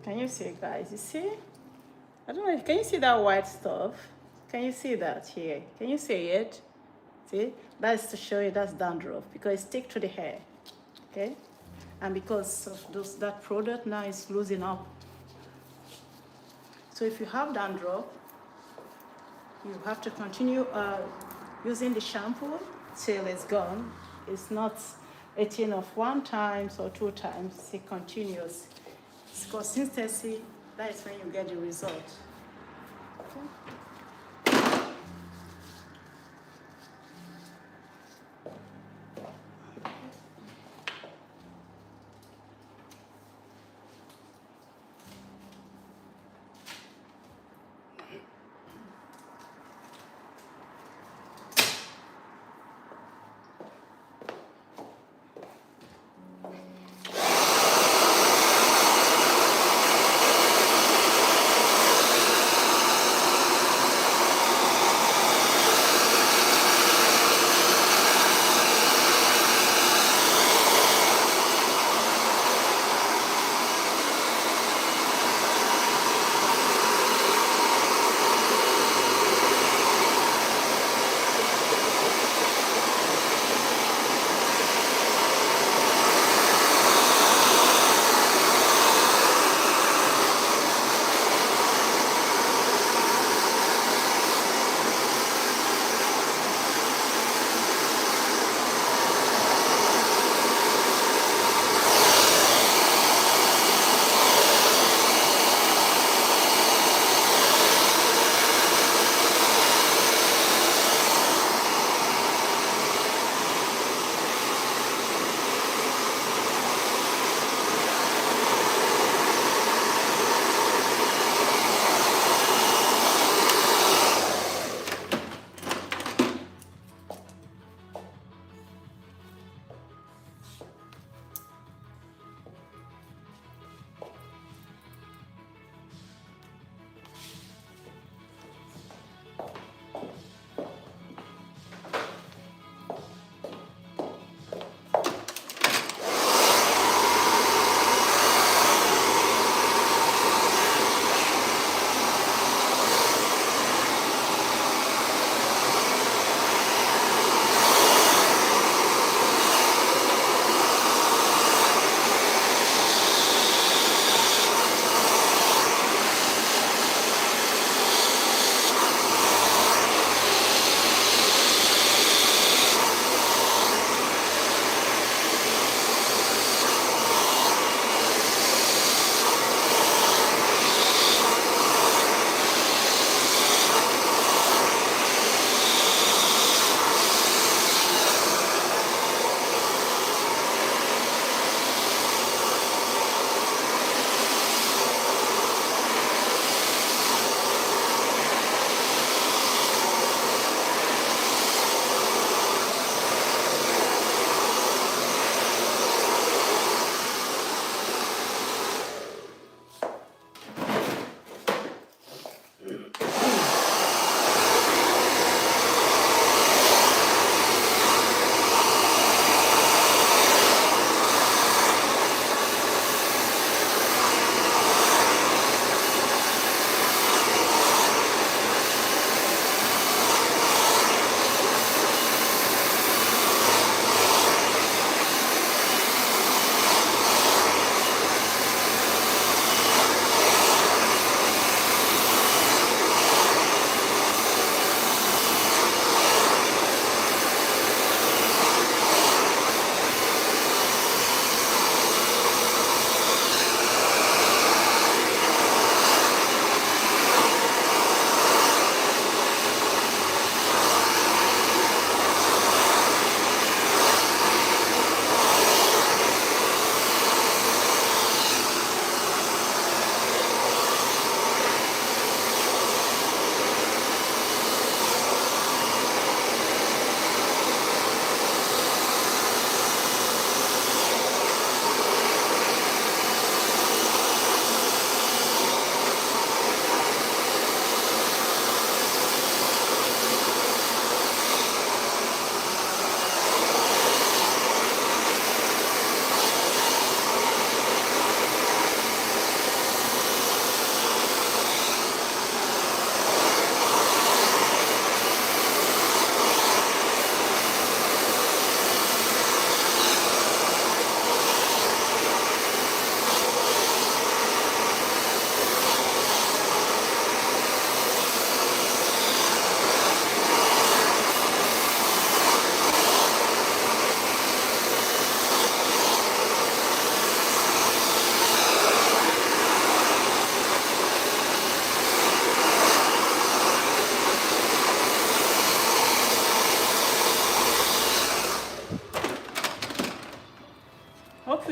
Can you see, guys? You see? I don't know, can you see that white stuff? Can you see that here? Can you see it? See, that's to show you that's dandruff because it sticks to the hair, okay? And because of that product now is losing up. So if you have dandruff, you have to continue using the shampoo till it's gone. It's not a thing of 1 time or 2 times, it's continuous. It's consistency, that is when you get the result. Okay.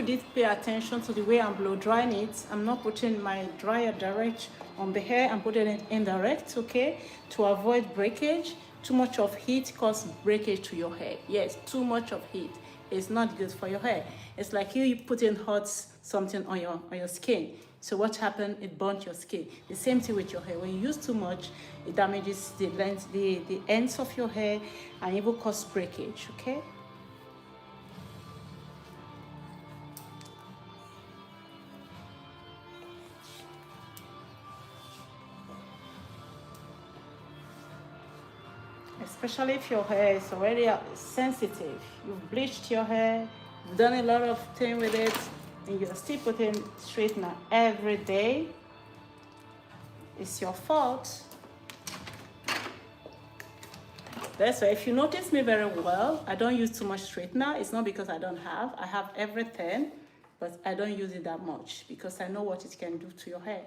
did pay attention to the way I'm blow drying it, I'm not putting my dryer direct on the hair, I'm putting it indirect, okay, to avoid breakage. Too much of heat causes breakage to your hair. Yes, too much of heat is not good for your hair. It's like you putting hot something on your skin. So what happened? It burnt your skin. The same thing with your hair. When you use too much, it damages the length, the ends of your hair, and even cause breakage. Okay. Especially if your hair is already sensitive. You've bleached your hair, you've done a lot of things with it, and you're still putting straightener every day. It's your fault. That's why if you notice me very well, I don't use too much straightener. It's not because I don't have. I have everything, but I don't use it that much because I know what it can do to your hair.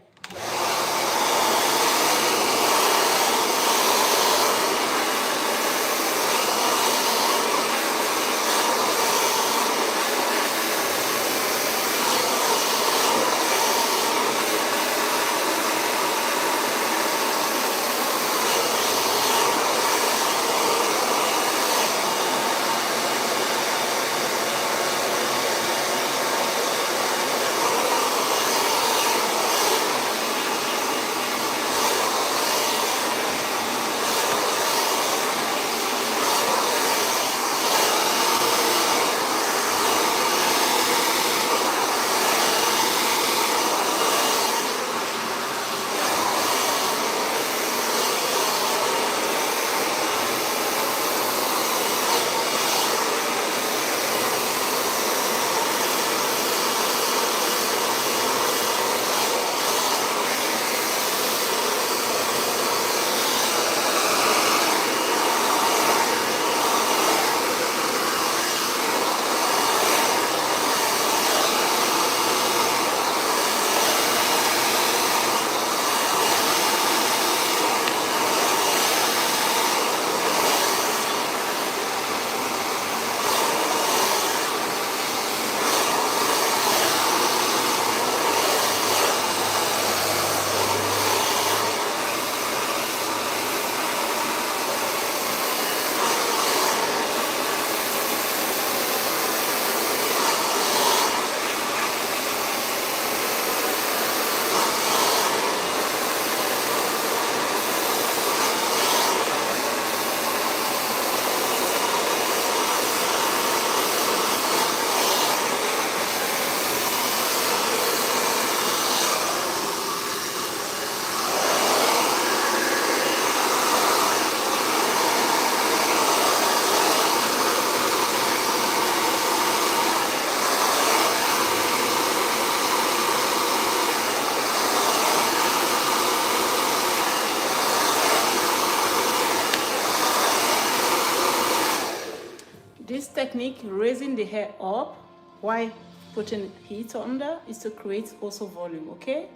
This technique, raising the hair up while putting heat under, is to create also volume, okay?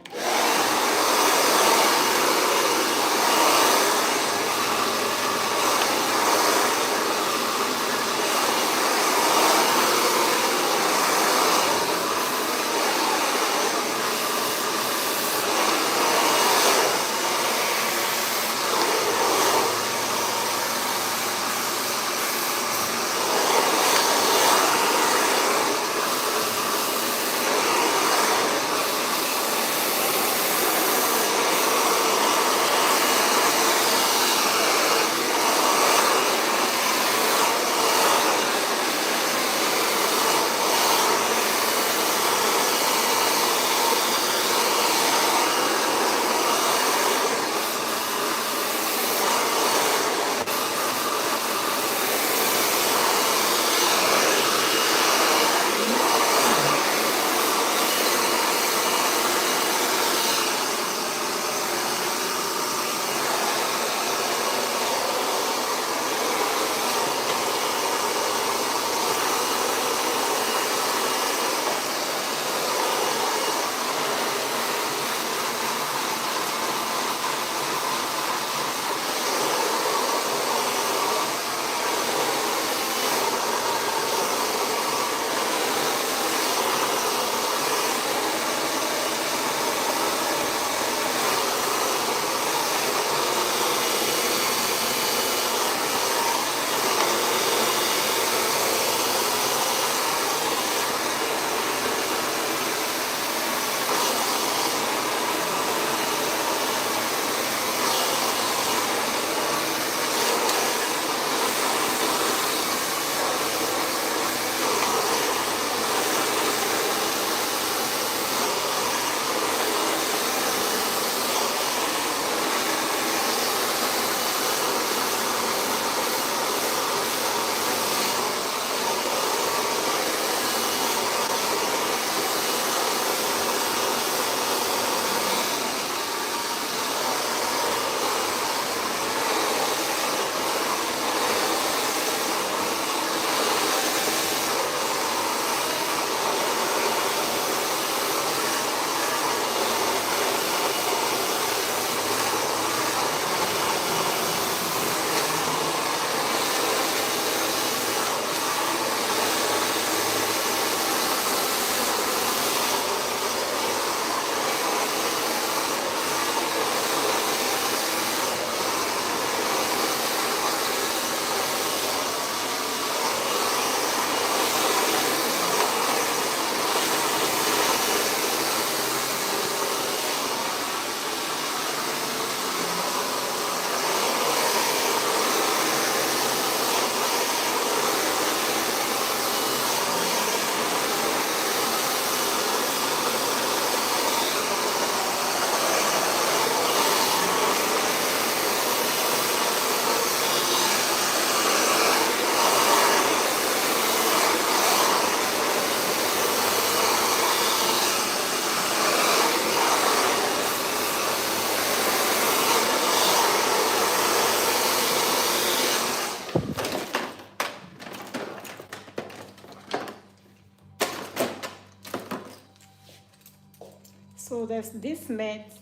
there's this myth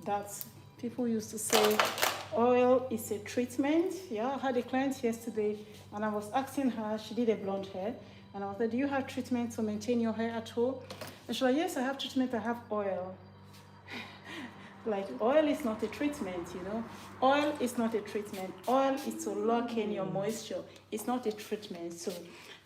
that people used to say oil is a treatment. Yeah, I had a client yesterday and I was asking her, she did a blonde hair, and I was like, do you have treatment to maintain your hair at all? And she was like, yes, I have treatment, I have oil. Like, oil is not a treatment, you know. Oil is not a treatment. Oil is to lock in your moisture. It's not a treatment. So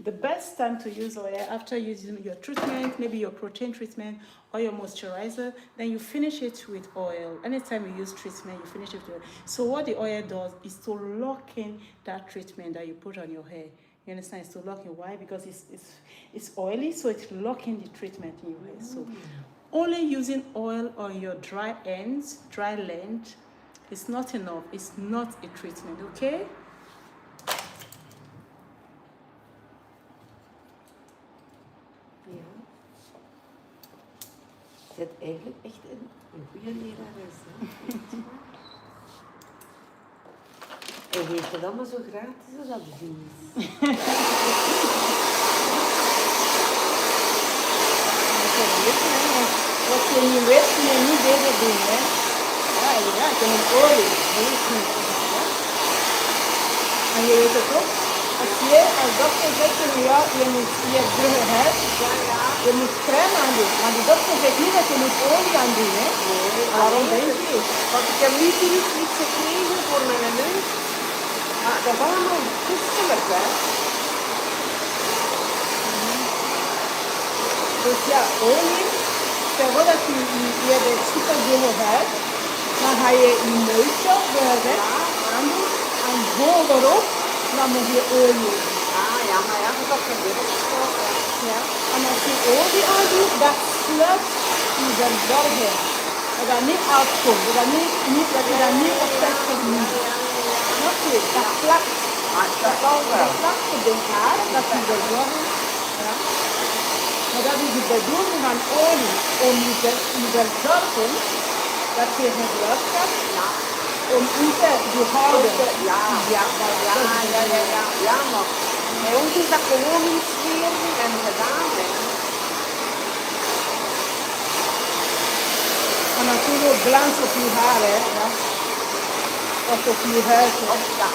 the best time to use oil after using your treatment, maybe your protein treatment or your moisturizer, then you finish it with oil. Anytime you use treatment, you finish it with oil. So what the oil does is to lock in that treatment that you put on your hair. You understand? It's to lock in. Why? Because it's oily, so it's locking the treatment in your hair. So only using oil on your dry ends, dry length, is not enough. It's not a treatment, okay? Ja. Je bent eigenlijk echt een goede lerares. Hè? Echt waar. En geeft het allemaal zo gratis als advies. Wat je niet weet, kun je niet beter doen, hè? Ja, ik ben een olie. En je weet het ook, als dokter zegt tegen jou, je hebt drukke huid, je moet crème aan doen. Maar die dokter zegt niet dat je moet olie aan doen, hè? Waarom denk je? Want ik heb nu iets gekregen voor mijn neus. Maar dat is allemaal kustelijk, hè. Dus ja, olie, stel voor dat je hebt een super dunne huid, dan ga je je neusje aandoen en bovenop, dan moet je olie doen. Ah ja, maar ja, dat is wel. Ja. En als je olie aandoet, dat sluit je verzorgen. Dat dat niet uitkomt, dat je dat niet effect hebt. Snap je? Dat plakt. Dat kan wel. Dat plakt op de haar, dat je verzorgen. Ja. Maar dat is de bedoeling van olie, om je verzorgen dat je gebruikt hebt om niet te houden. Ja, maar bij ons is dat gewoon iets weer en gedaan. Hè. En natuurlijk glans op je haar, hè. Ja. Of op je huid. Ja.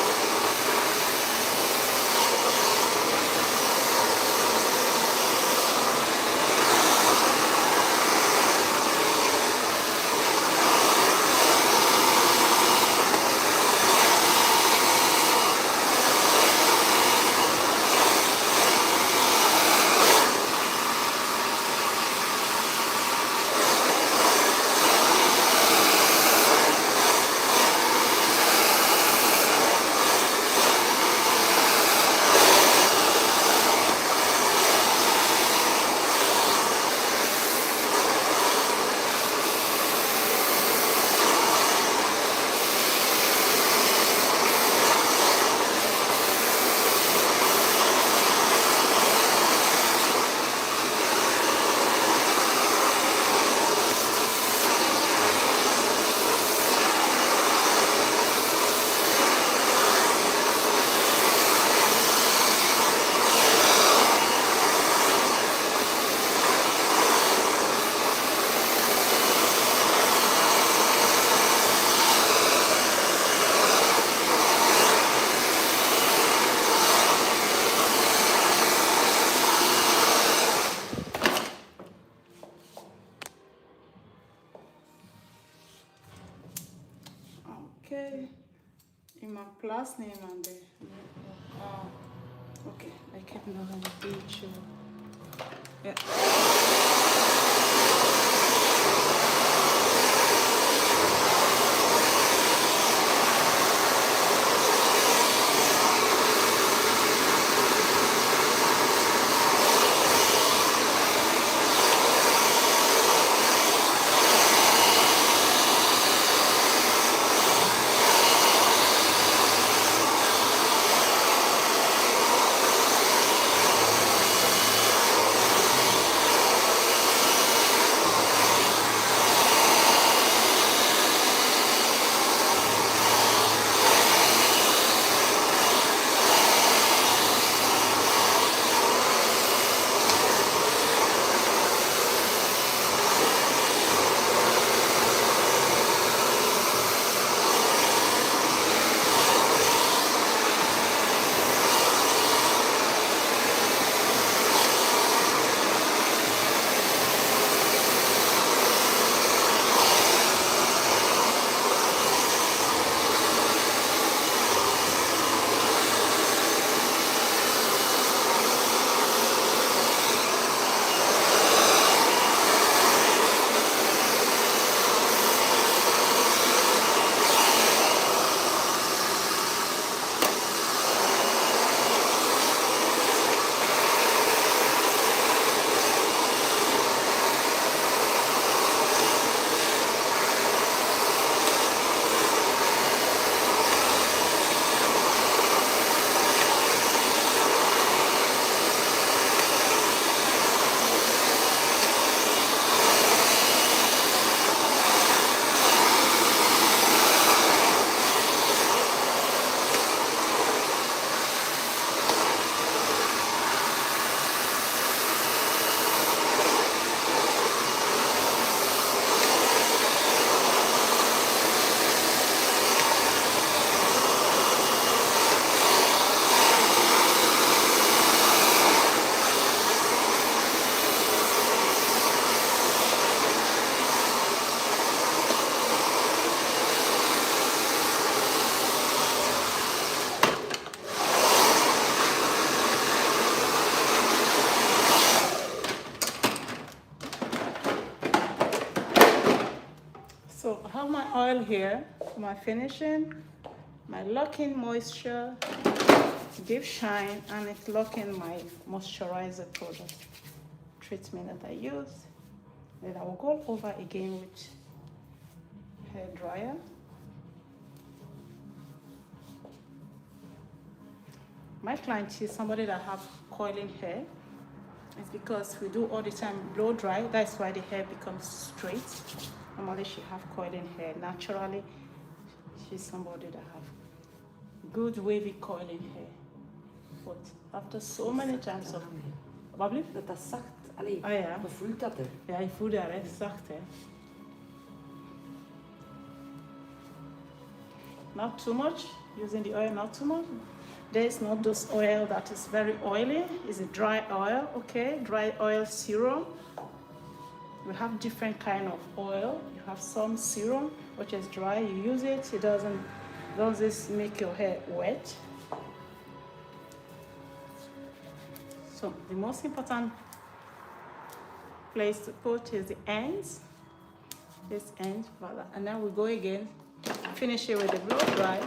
Oké, je mag plaatsnemen aan de... Oké, ik heb nog een beetje... Ja. oil here for my finishing, my lock-in moisture, deep shine, and it's locking my moisturizer product treatment that I use. Then I will go over again with hair dryer. My client is somebody that have coiling hair. It's because we do all the time blow dry. That's why the hair becomes straight. Normally she have coiling hair. Naturally, she's somebody that have good wavy coiling hair. But after so many times of... Wat blieft? Dat dat zacht, allee, Ah ja. je voelt dat er. Ja, je voelt daar, hè. Zacht, hè. Not too much. Using the oil not too much. There's not this oil that is very oily. It's a dry oil, okay? Dry oil serum. We have different kind of oil. You have some serum, which is dry. You use it. It doesn't make your hair wet. So the most important place to put is the ends. This end, voila. And then we go again, finish it with the blow dry.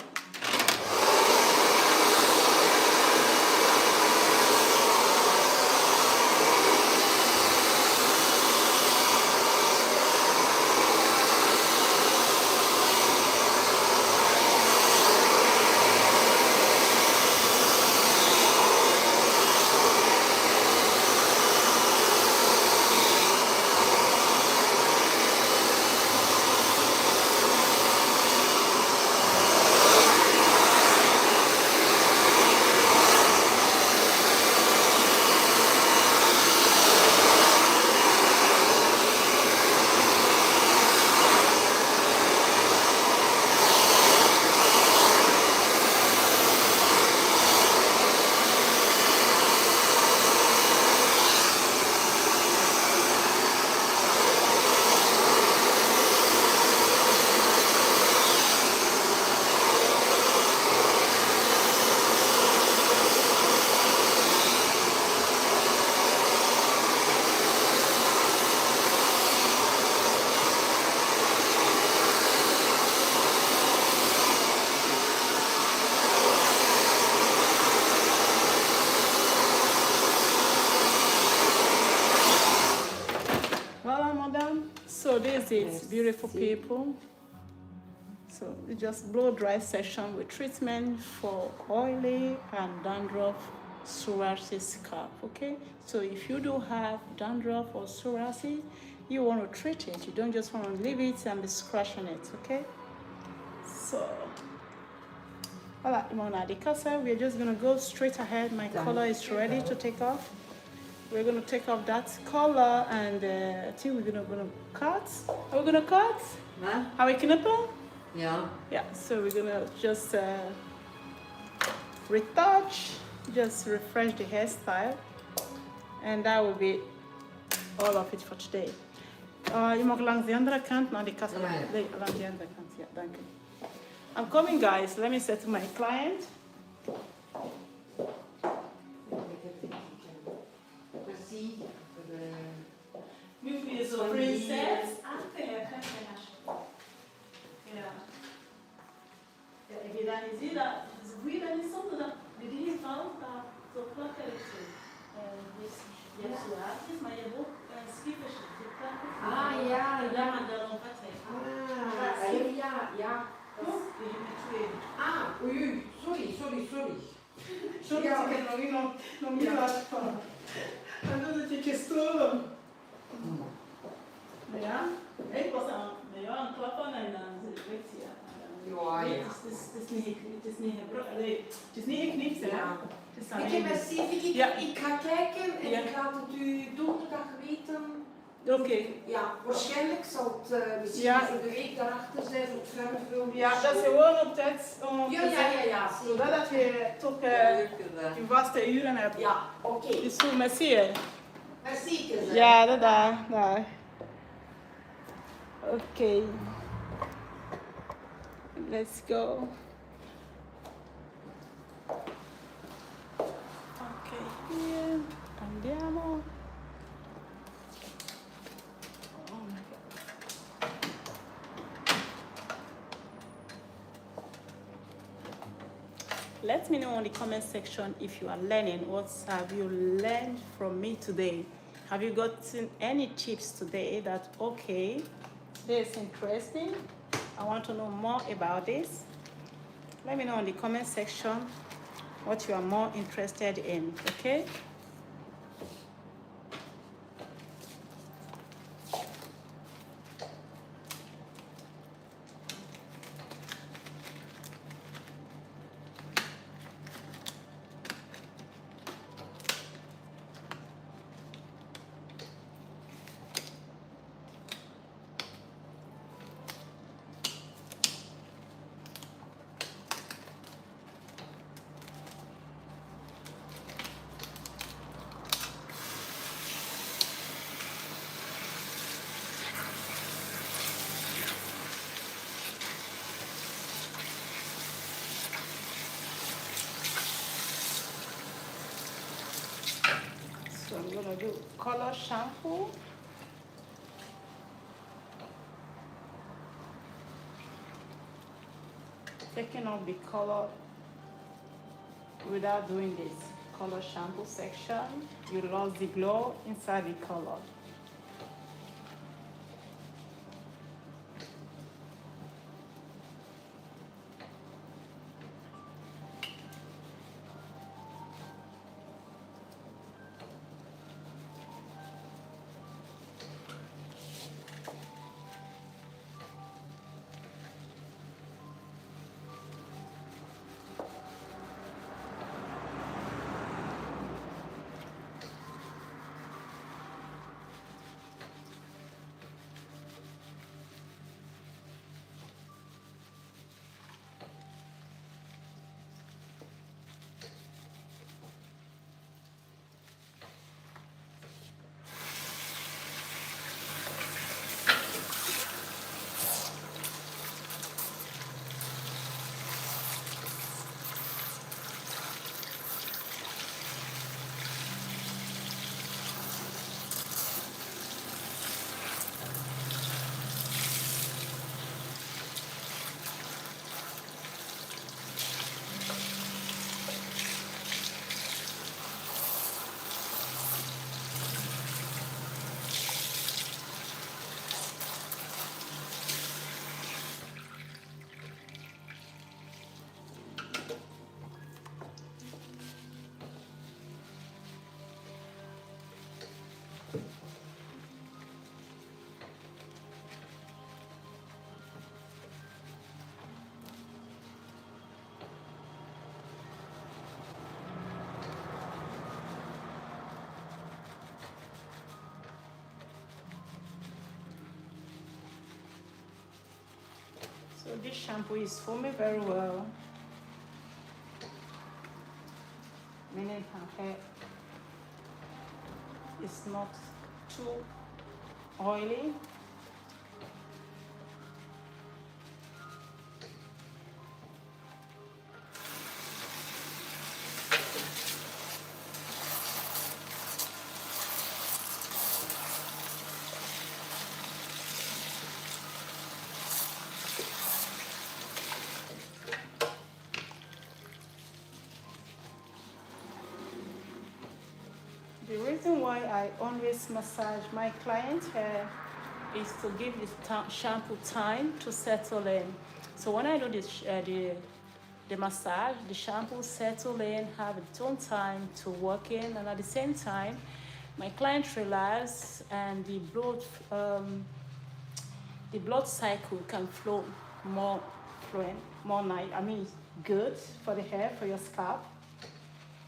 So this is beautiful people. So we just blow dry session with treatment for oily and dandruff psoriasis scalp. Okay, so if you do have dandruff or psoriasis, you want to treat it. You don't just want to leave it and be scratching it. Okay, so voilà, we're just gonna go straight ahead. My color is ready to take off. We're gonna take off that color, and I think we're gonna cut. Are we gonna cut? Huh? Are we knippen? Yeah. Yeah. So we're gonna just retouch, just refresh the hairstyle, and that will be all of it for today. Je mag langs de andere kant naar de kassa. Nee, langs de andere kant. Ja, dank u. I'm coming, guys. Let me say to my client. Nu ben je zo princess. Ja. Ja, ik weet dat niet, zie dat. Het is goed dat niet zonder dat de dingen vallen, dat zo plakken is. Dus je hebt zo haartjes, maar je hebt ook skippers. Ah, ja, ja. Maar daarom gaat hij. Ja, ja. Je hebt twee. Ah, oei, sorry. Sorry, Ja. ik heb nog niet laten vallen. Dan doe het je gestolen. Ja, ik was aan een klappen en dan zit ik weg. Ja. Het is niet geknipt, hè. Ja. Het is alleen... Weet je, merci. Ja. Ik ga kijken en Ja. ik ga het u donderdag weten. Oké. Ja, waarschijnlijk zal het misschien Ja. voor de week daarachter zijn voor het verfilm. Ja, dat is gewoon op tijd om Ja, te ja, zeggen, ja, ja. zodat je toch je vaste uren hebt. Ja, oké. Dus zo, merci, hè. Merci, Keze. Ja, daar. Oké. Let's go. Ok, here. Andiamo. Oh my God. Let me know in the comment section if you are learning. What have you learned from me today? Have you gotten any tips today that, okay, this is interesting, I want to know more about this? Let me know in the comment section what you are more interested in, okay? So I'm gonna do color shampoo. Taking off the color without doing this color shampoo section, you lost the glow inside the color. So this shampoo is foaming very well, meaning her hair is not too oily. The reason why I always massage my client's hair is to give the shampoo time to settle in. So when I do this, the massage, the shampoo settle in, have its own time to work in, and at the same time, my client relax and the blood cycle can flow more fluent, more nice. I mean, good for the hair, for your scalp.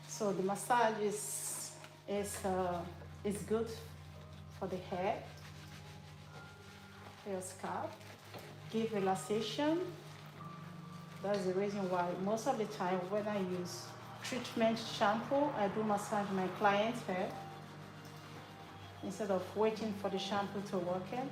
So the massage is good for the hair, for your scalp. Give relaxation. That's the reason why most of the time when I use treatment shampoo, I do massage my client's hair instead of waiting for the shampoo to work in.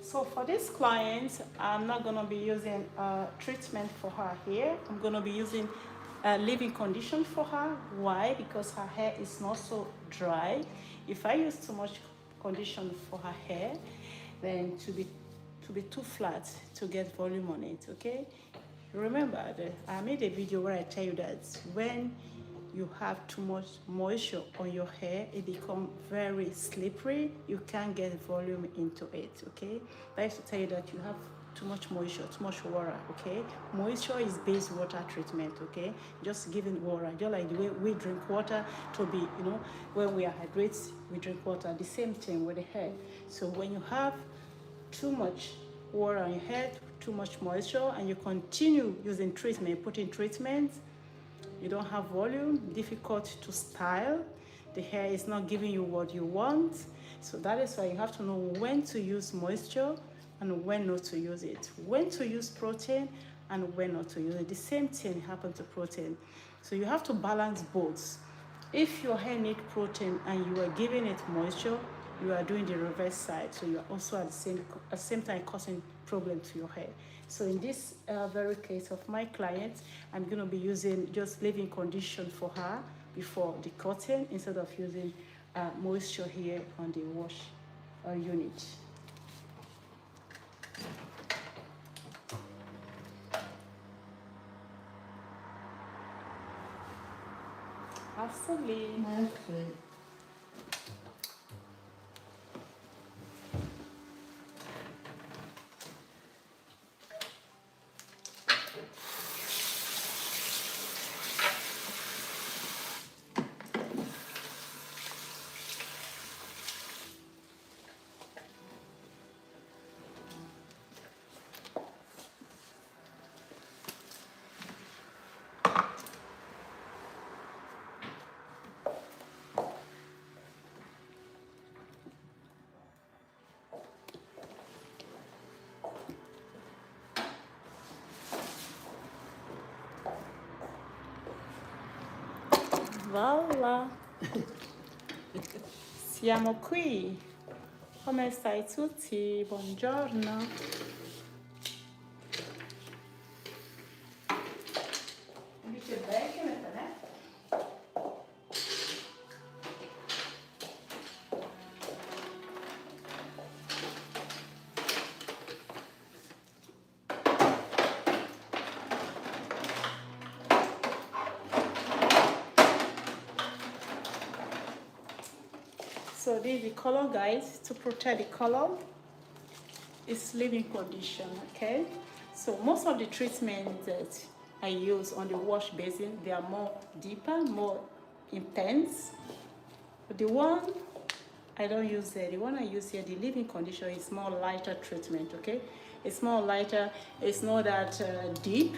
So for this client, I'm not going to be using treatment for her hair. I'm going to be using leave-in condition for her. Why? Because her hair is not so dry. If I use too much condition for her hair, then to be too flat to get volume on it. Okay, remember that I made a video where I tell you that when you have too much moisture on your hair, it becomes very slippery. You can't get volume into it. Okay, I used to tell you that you have too much moisture, too much water. Okay, moisture is base water treatment. Okay, just giving water, just like the way we drink water to be, when we are hydrated, we drink water. The same thing with the hair. So when you have too much water on your head, too much moisture, and you continue using treatment, putting treatment, you don't have volume, difficult to style, the hair is not giving you what you want. So that is why you have to know when to use moisture and when not to use it, when to use protein and when not to use it. The same thing happens to protein. So you have to balance both. If your hair needs protein and you are giving it moisture, you are doing the reverse side. So you are also at the same time causing problem to your hair. So in this very case of my client, I'm going to be using just leave-in condition for her before the cutting instead of using moisture here on the wash unit. Absolutely. Merci. Voilà. Siamo qui. Come stai tutti? Buongiorno. Dice bacon e te. So this is the color, guys. To protect the color, it's leave-in condition, okay? So most of the treatments that I use on the wash basin, they are more deeper, more intense. But the one I don't use there, the one I use here, the leave-in condition, is more lighter treatment, okay? It's more lighter, it's not that deep,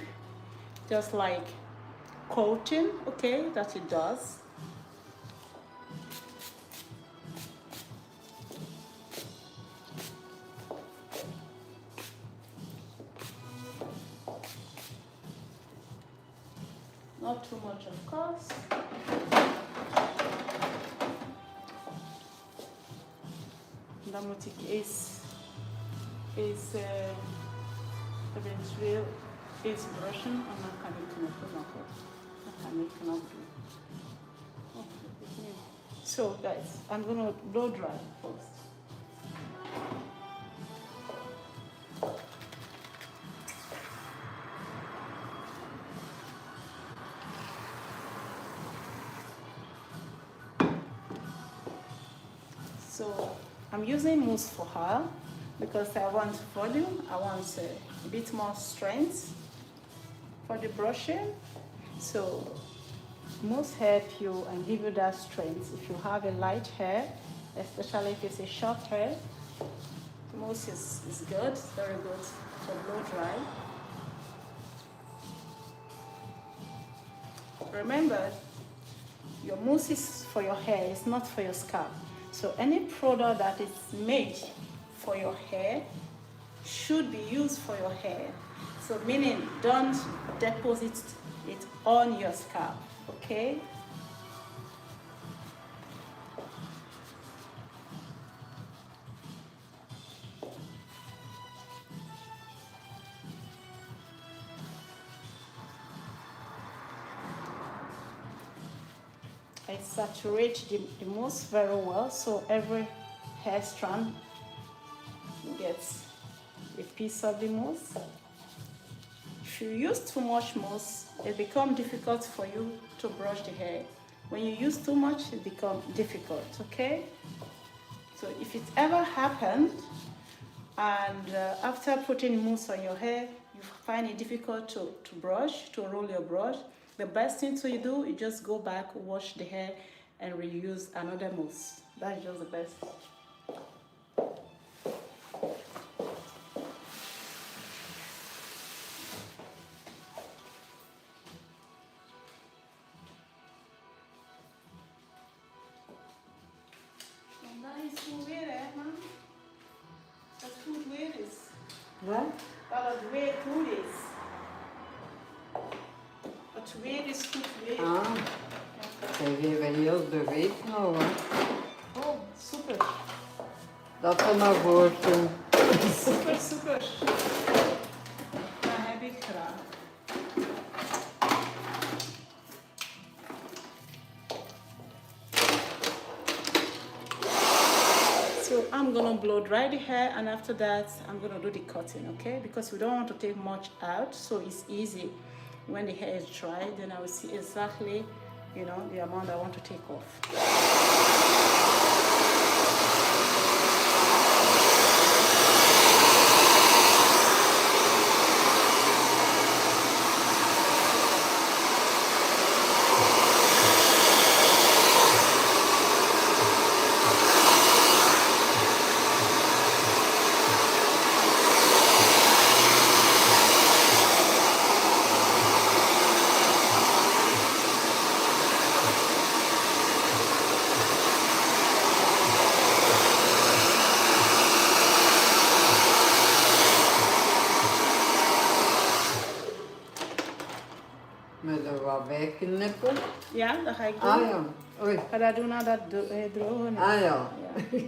just like coating, okay, that it does. Not too much, of course. Damotic is eventually is brushing and I can do. So guys, I'm gonna blow dry first. So I'm using mousse for her because I want volume, I want a bit more strength for the brushing. So mousse help you and give you that strength. If you have a light hair, especially if it's a short hair, mousse is good, it's very good for blow dry. Remember, your mousse is for your hair, it's not for your scalp. So any product that is made for your hair should be used for your hair. So meaning don't deposit it on your scalp, okay? I saturate the mousse very well so every hair strand gets a piece of the mousse. If you use too much mousse, it becomes difficult for you to brush the hair. When you use too much, it becomes difficult, okay? So if it ever happened and after putting mousse on your hair, you find it difficult to brush, to roll your brush, the best thing to do is just go back, wash the hair and reuse another mousse. That's just the best. Wat? Dat het weer goed is. Het weer is goed weer. Ah, zij geven heel bewegen al, hè. Oh, super. Dat we naar voren doen. Super, super. Dat heb ik graag. So I'm gonna blow dry the hair and after that I'm gonna do the cutting, okay? Because we don't want to take much out, so it's easy. When the hair is dry, then I will see exactly, you know, the amount I want to take off. Met er wat bij knippen. Ja, dat ga ik doen. Ah ja, oei. Ik ga dat doen nadat het droog is. Ah ja. Ja.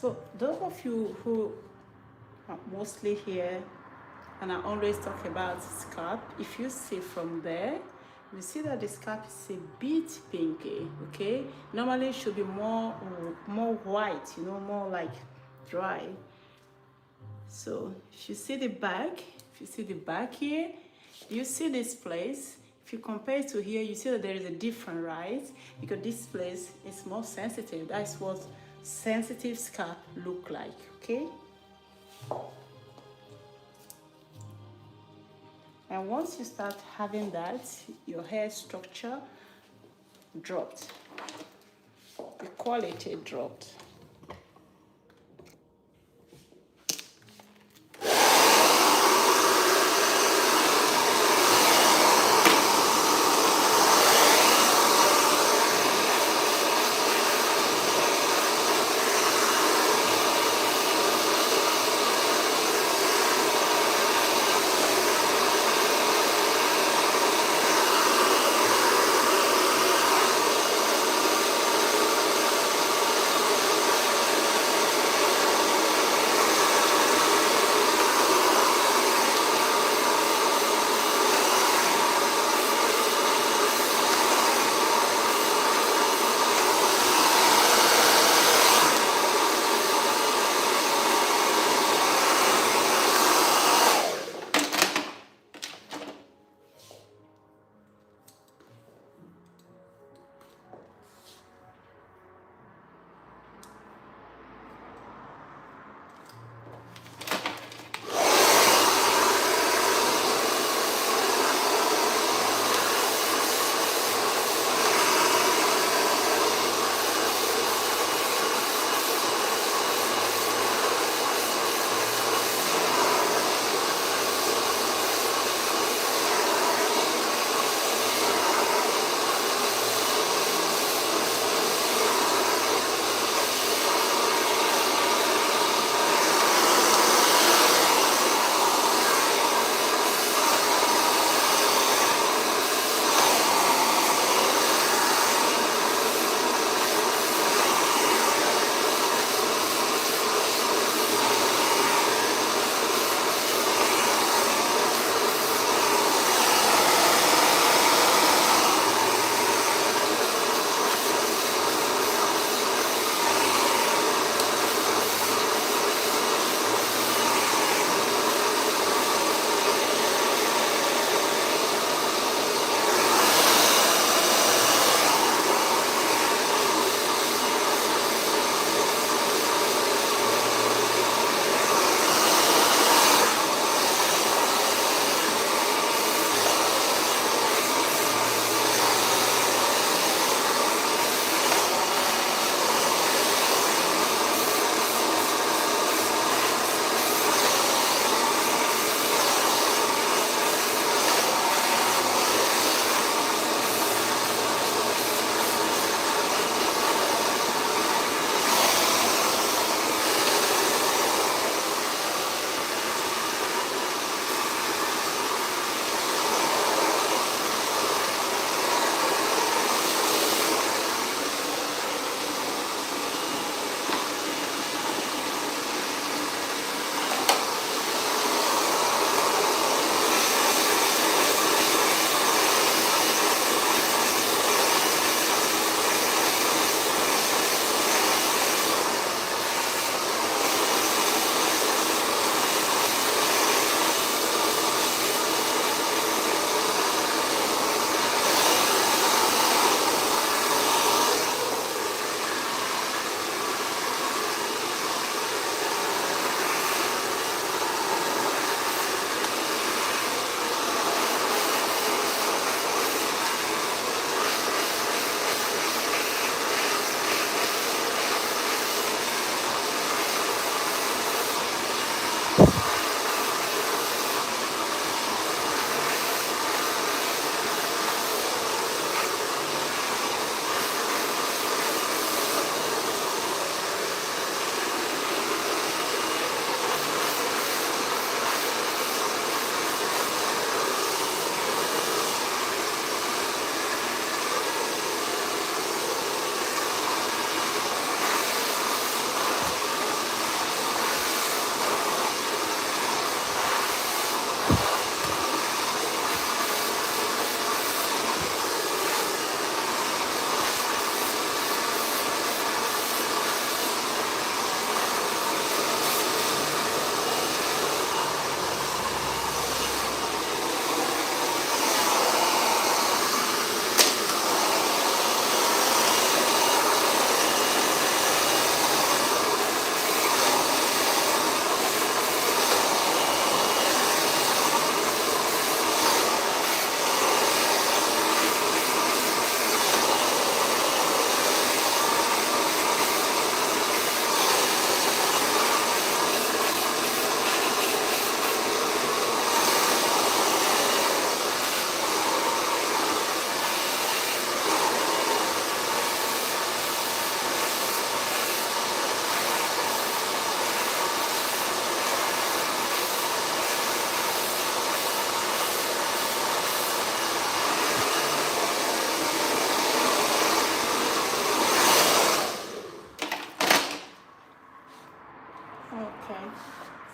So those of you who are mostly here and I always talk about scalp, if you see from there, you see that the scalp is a bit pinky, okay? Normally it should be more white, you know, more like dry. So if you see the back, here, you see this place. If you compare it to here, you see that there is a difference, right? Because this place is more sensitive. That's what sensitive scalp look like, okay? And once you start having that, your hair structure dropped. The quality dropped.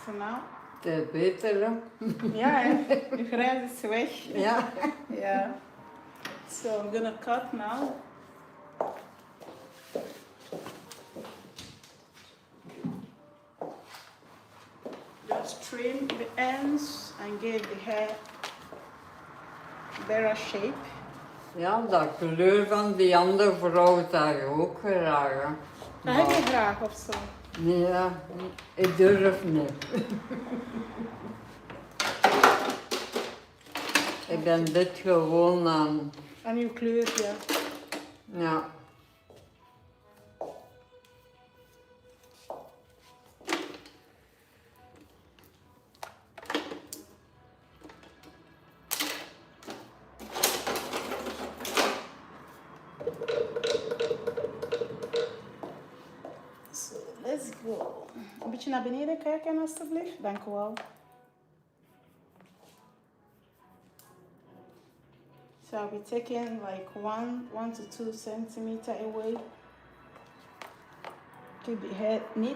So now, De beter, hè? ja, hè, de grijs is weg. Ja. Yeah. So I'm gonna cut now. Just trim the ends and give the hair better shape. Ja, dat kleur van die andere vrouw zag je ook graag. Hè. Dat heb je graag of zo. Nee, ja, ik durf niet. Ik ben dit gewoon aan. Aan uw kleur, ja. Ja. So let's go. Een beetje naar beneden kijken alstublieft. Dank u wel. So I'll be taking like 1 to 2 centimeter away. Keep the hair neat.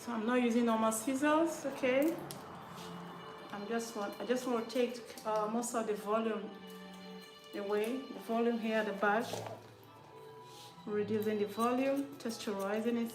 So I'm not using normal scissors, okay? I just want to take most of the volume away, the volume here at the back. Reducing the volume, texturizing it.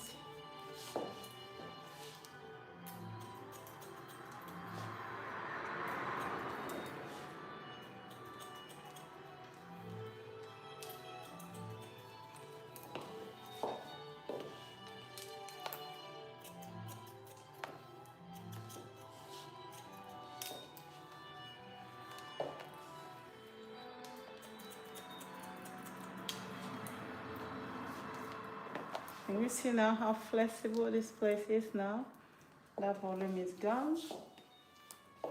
Can you see now how flexible this place is now? That volume is gone.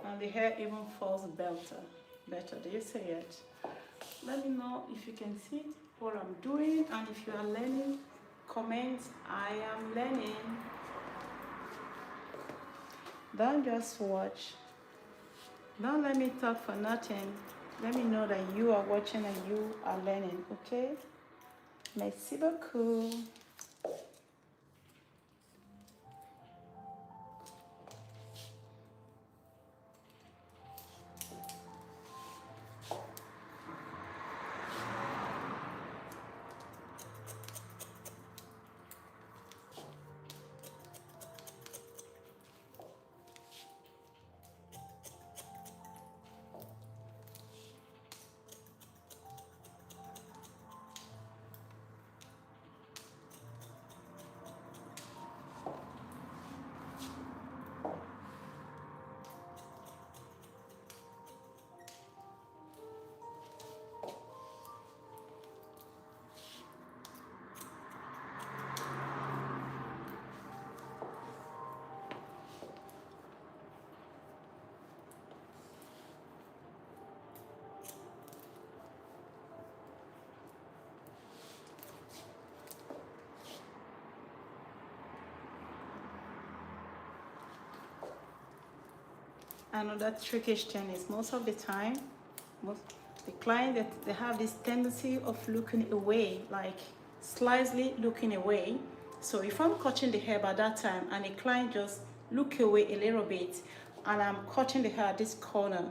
And the hair even falls better. Do you see it? Let me know if you can see what I'm doing, and if you are learning, comment, I am learning. Don't just watch. Don't let me talk for nothing. Let me know that you are watching and you are learning, okay? Merci beaucoup. Another trickish thing is most of the time, the client that they have this tendency of looking away, like slightly looking away. So if I'm cutting the hair by that time and the client just look away a little bit, and I'm cutting the hair at this corner,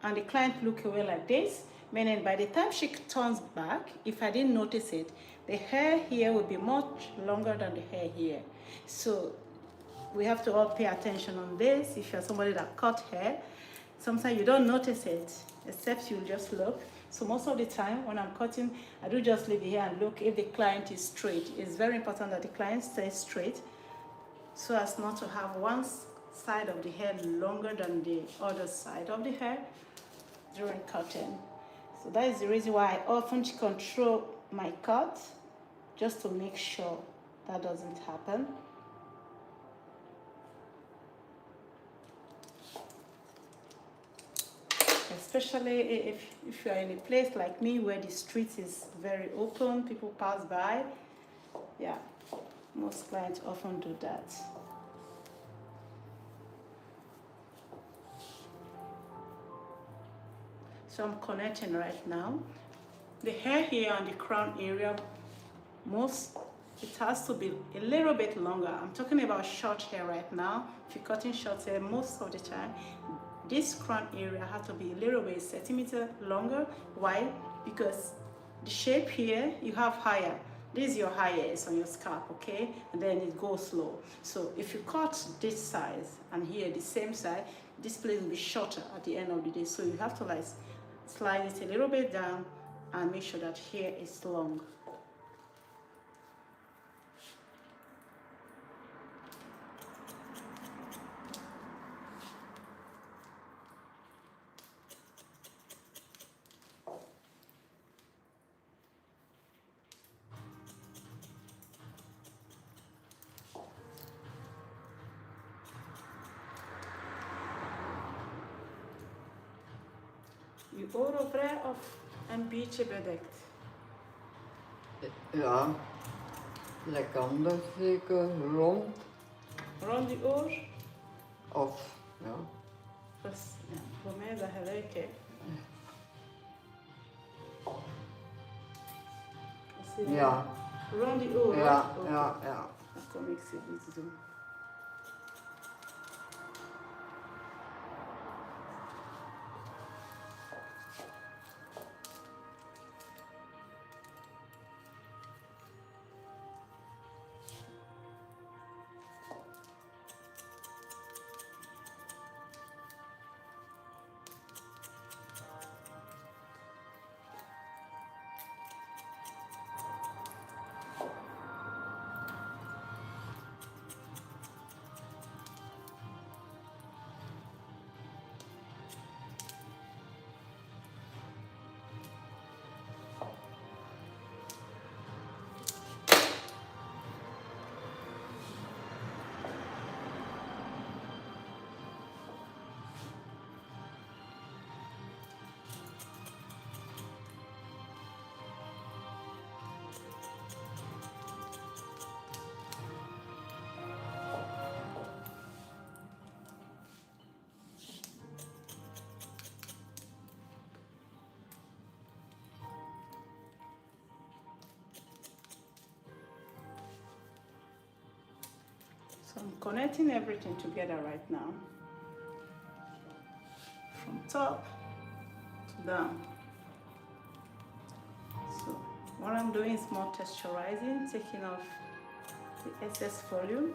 and the client look away like this, meaning by the time she turns back, if I didn't notice it, the hair here will be much longer than the hair here. So we have to all pay attention on this. If you're somebody that cut hair, sometimes you don't notice it, except you just look. So most of the time when I'm cutting, I do just leave the hair and look if the client is straight. It's very important that the client stays straight, so as not to have one side of the hair longer than the other side of the hair during cutting. So that is the reason why I often control my cut, just to make sure that doesn't happen. especially if you are in a place like me where the street is very open, people pass by. Yeah, most clients often do that. So I'm connecting right now. The hair here on the crown area, it has to be a little bit longer. I'm talking about short hair right now. If you're cutting short hair, most of the time, this crown area has to be a little bit centimeter longer. Why? Because the shape here, you have higher. This is your high hairs on your scalp, okay? And then it goes low. So if you cut this size and here the same side, this place will be shorter at the end of the day. So you have to like slide it a little bit down and make sure that hair is long. Je oren vrij of een beetje bedekt? Ja, lekker anders zeker, rond. Rond die oor? Of, ja. Dus, ja, voor mij is dat gelijk, hè. Ja. Rond die oor? Ja, Oké. ja, ja. Dan kom ik ze iets doen. So I'm connecting everything together right now, from top to down. So what I'm doing is more texturizing, taking off the excess volume.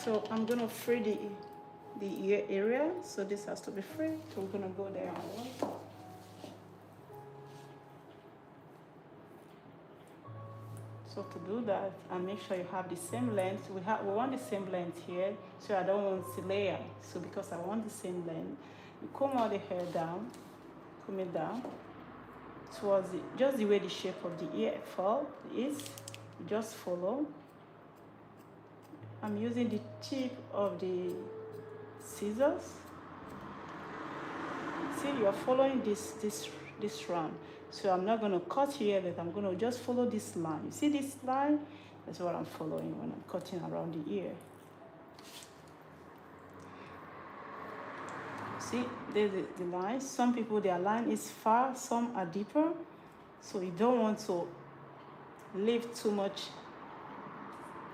So I'm gonna free the ear area, so this has to be free. So we're gonna go there. So to do that, and make sure you have the same length, we want the same length here, so I don't want to layer. So because I want the same length, you comb all the hair down, comb it down towards just the way the shape of the ear fall is. You just follow. I'm using the tip of the scissors. See, you're following this round. So I'm not going to cut here, but I'm going to just follow this line. You see this line? That's what I'm following when I'm cutting around the ear. See, there's the line. Some people, their line is far, some are deeper. So you don't want to leave too much,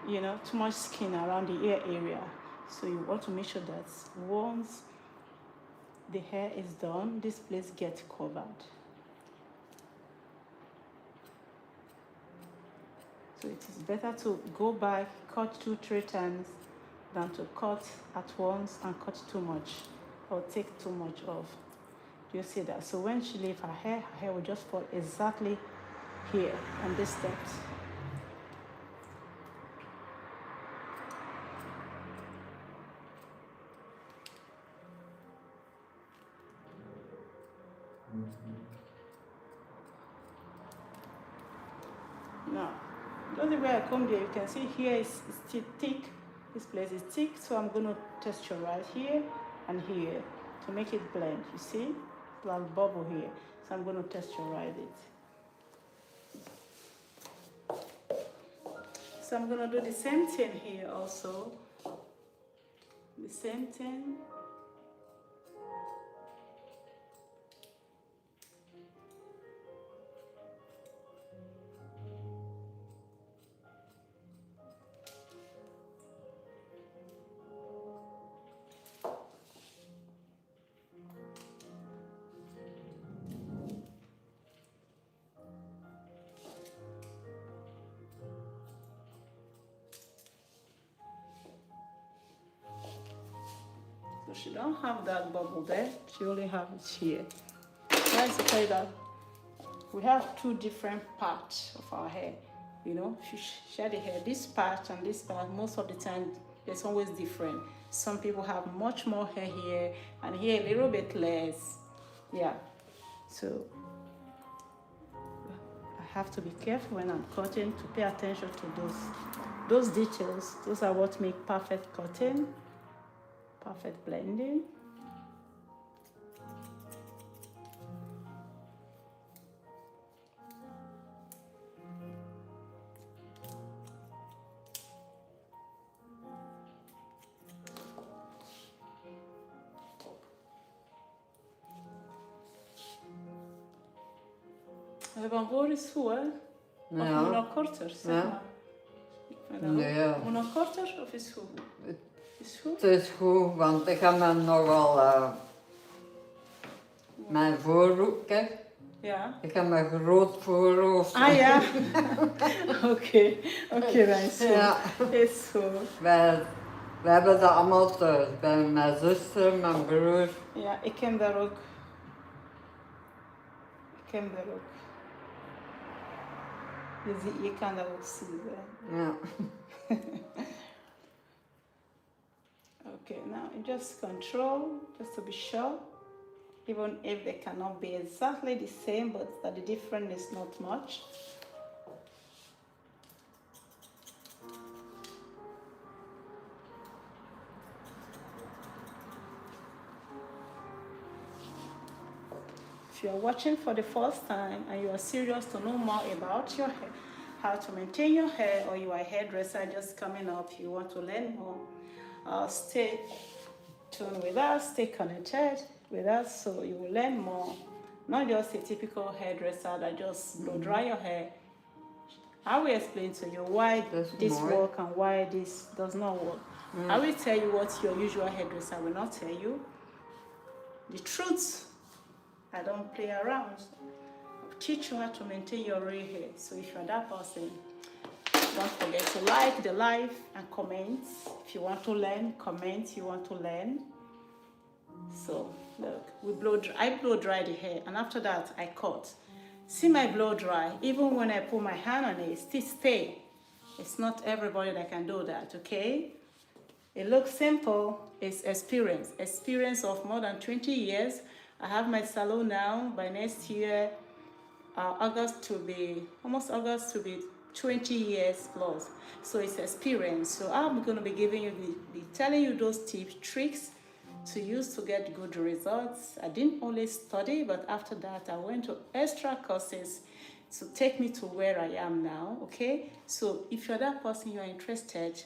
too much skin around the ear area. So you want to make sure that once the hair is done, this place gets covered. So it is better to go back, cut 2-3 times than to cut at once and cut too much or take too much off. Do you see that? So when she leaves her hair will just fall exactly here on this steps. Now, just the way I come there, you can see here is still thick. This place is thick, so I'm going to texturize here and here to make it blend. You see, it's like bubble here, so I'm going to texturize it. So I'm going to do the same thing here also. The same thing. So she don't have that bubble there, she only have it here. That's to tell you that we have 2 different parts of our hair. If you share the hair, this part and this part, most of the time it's always different. Some people have much more hair here and here a little bit less. Yeah, so I have to be careful when I'm cutting to pay attention to those details. Those are what make perfect cutting, perfect blending. We hebben een woord is goed, hè? Of Ja. moet nog korter, zeg Ja. maar. Ik vind dat Nee. goed. Moet nog korter of is goed? Is goed? Het is goed, want ik heb me nogal mijn voorhoofd, kijk. Ja. Ik heb een groot voorhoofd. Ah ja. Oké, dat is goed. Ja. Is goed. We hebben dat allemaal thuis, bij mijn zuster, mijn broer. Ja, ik ken dat ook. Ik ken dat ook. Je kan dat ook zien. Hè? Ja. Okay, now you just control, just to be sure, even if they cannot be exactly the same, but that the difference is not much. If you are watching for the first time and you are serious to know more about your hair, how to maintain your hair, or you are a hairdresser just coming up, you want to learn more, stay tuned with us, stay connected with us so you will learn more. Not just a typical hairdresser that just blow dry your hair. I will explain to you why this works and why this does not work. I will tell you what your usual hairdresser will not tell you. The truth. I don't play around. I'll teach you how to maintain your real hair. So if you're that person, don't forget to like the live and comment. If you want to learn, comment you want to learn. So look, I blow dry the hair, and after that I cut. See my blow dry, even when I put my hand on it, it still stay. It's not everybody that can do that, okay? It looks simple, it's experience. Experience of more than 20 years. I have my salon now. By next year, August to be 20 years plus. So it's experience. So I'm going to be giving you, be telling you those tips, tricks to use to get good results. I didn't only study, but after that I went to extra courses to take me to where I am now, okay? So if you're that person, you're interested,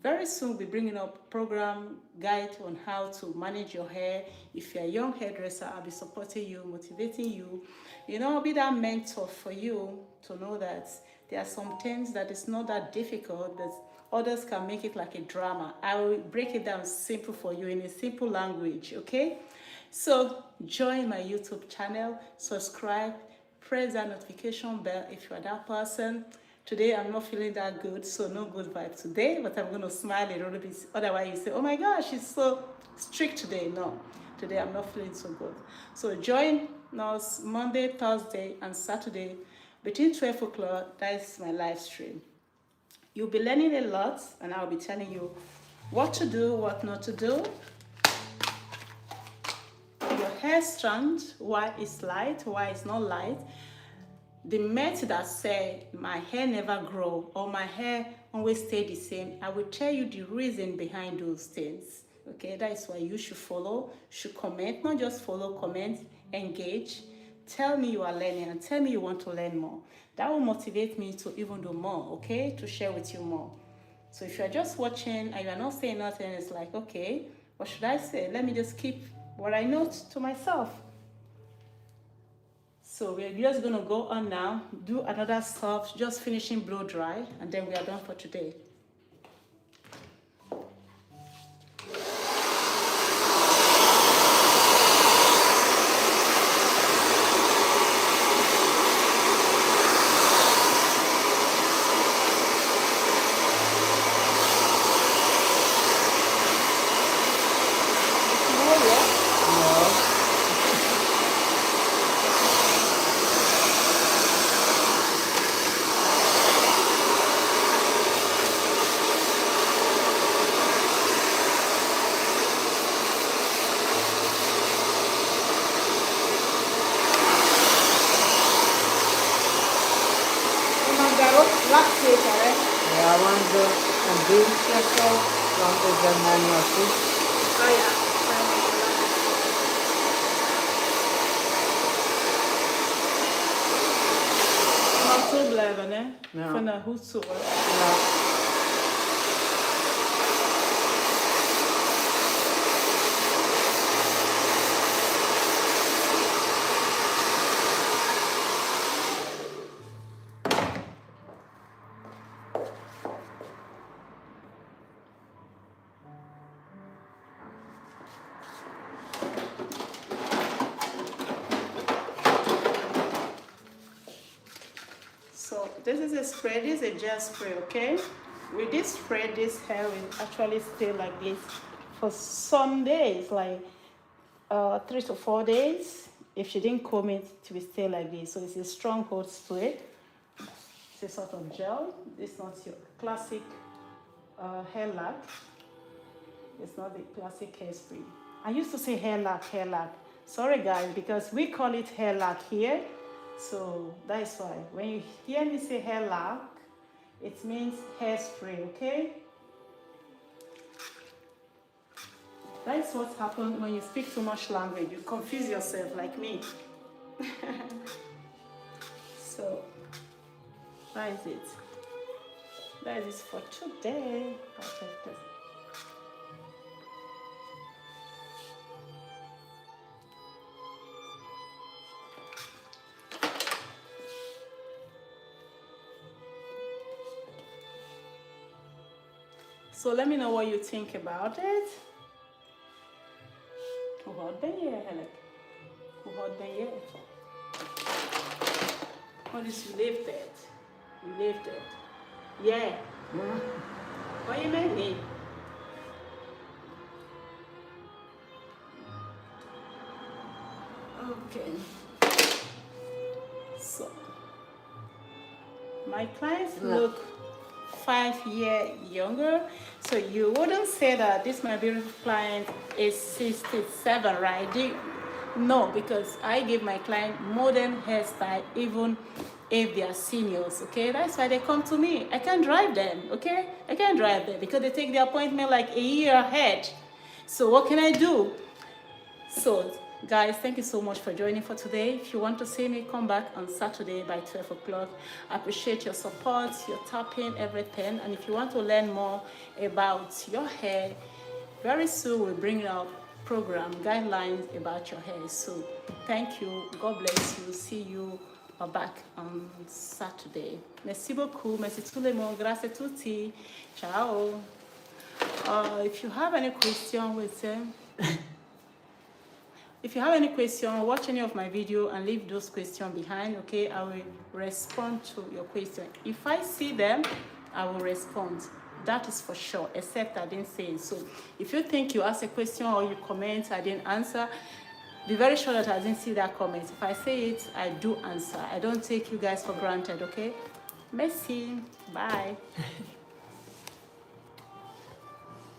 very soon we'll be bringing up program guide on how to manage your hair. If you're a young hairdresser, I'll be supporting you, motivating you. You know, I'll be that mentor for you to know that there are some things that is not that difficult, but others can make it like a drama. I will break it down simple for you in a simple language, okay? So join my YouTube channel, subscribe, press that notification bell if you are that person. Today I'm not feeling that good, so no good vibe today, but I'm going to smile a little bit. Otherwise you say, oh my gosh, she's so strict today. No, today I'm not feeling so good. So join us Monday, Thursday, and Saturday between 12 o'clock. That is my live stream. You'll be learning a lot, and I'll be telling you what to do, what not to do. Your hair strand, why it's light, why it's not light. The myth that say my hair never grow or my hair always stay the same, I will tell you the reason behind those things. Okay, that is why you should follow, should comment, not just follow, comment, engage. Tell me you are learning and tell me you want to learn more. That will motivate me to even do more, okay, to share with you more. So if you're just watching and you're not saying nothing, it's like, okay, what should I say? Let me just keep what I know to myself. So we're just going to go on now, do another stuff, just finishing blow dry, and then we are done for today. Ja, want een beetje zo, want ik ben mij nog goed. Oh ja. Maar zo blijven, hè? Ja. Ik vind dat goed zo. Ja. So this is a spray, this is a gel spray, okay? With this spray, this hair will actually stay like this for some days, like 3 to 4 days. If you didn't comb it, it will stay like this. So it's a strong hold spray. It's a sort of gel. It's not your classic hair lac. It's not the classic hairspray. I used to say hair lac, hair lac. Sorry guys, because we call it hair lac here. So that is why when you hear me say hair lac, it means hairspray, okay? That is what happens when you speak too much language. You confuse yourself like me. So that is it. That is it for today. I'll take this. So let me know what you think about it. Hoe hard ben je eigenlijk? Hoe hard ben je? What is you lifted? You lifted. Yeah. What you mean? Okay. My clients Yeah. look 5 years younger, so you wouldn't say that this my beautiful client is 67, right? No, because I give my client modern hairstyle even if they are seniors, okay? That's why they come to me. I can't drive them, okay? I can't drive them because they take the appointment like a year ahead. So what can I do? So, guys, thank you so much for joining for today. If you want to see me, come back on Saturday by 12 o'clock. I appreciate your support, your tapping, everything. And if you want to learn more about your hair, very soon we'll bring out program guidelines about your hair. So, thank you. God bless you. See you back on Saturday. Merci beaucoup. Merci tout le monde. Grazie tutti. Ciao. If you have any question with them, if you have any question, watch any of my video and leave those questions behind, okay? I will respond to your question. If I see them, I will respond. That is for sure, except I didn't say it. So if you think you ask a question or you comment, I didn't answer, be very sure that I didn't see that comment. If I say it, I do answer. I don't take you guys for granted, okay? Merci. Bye.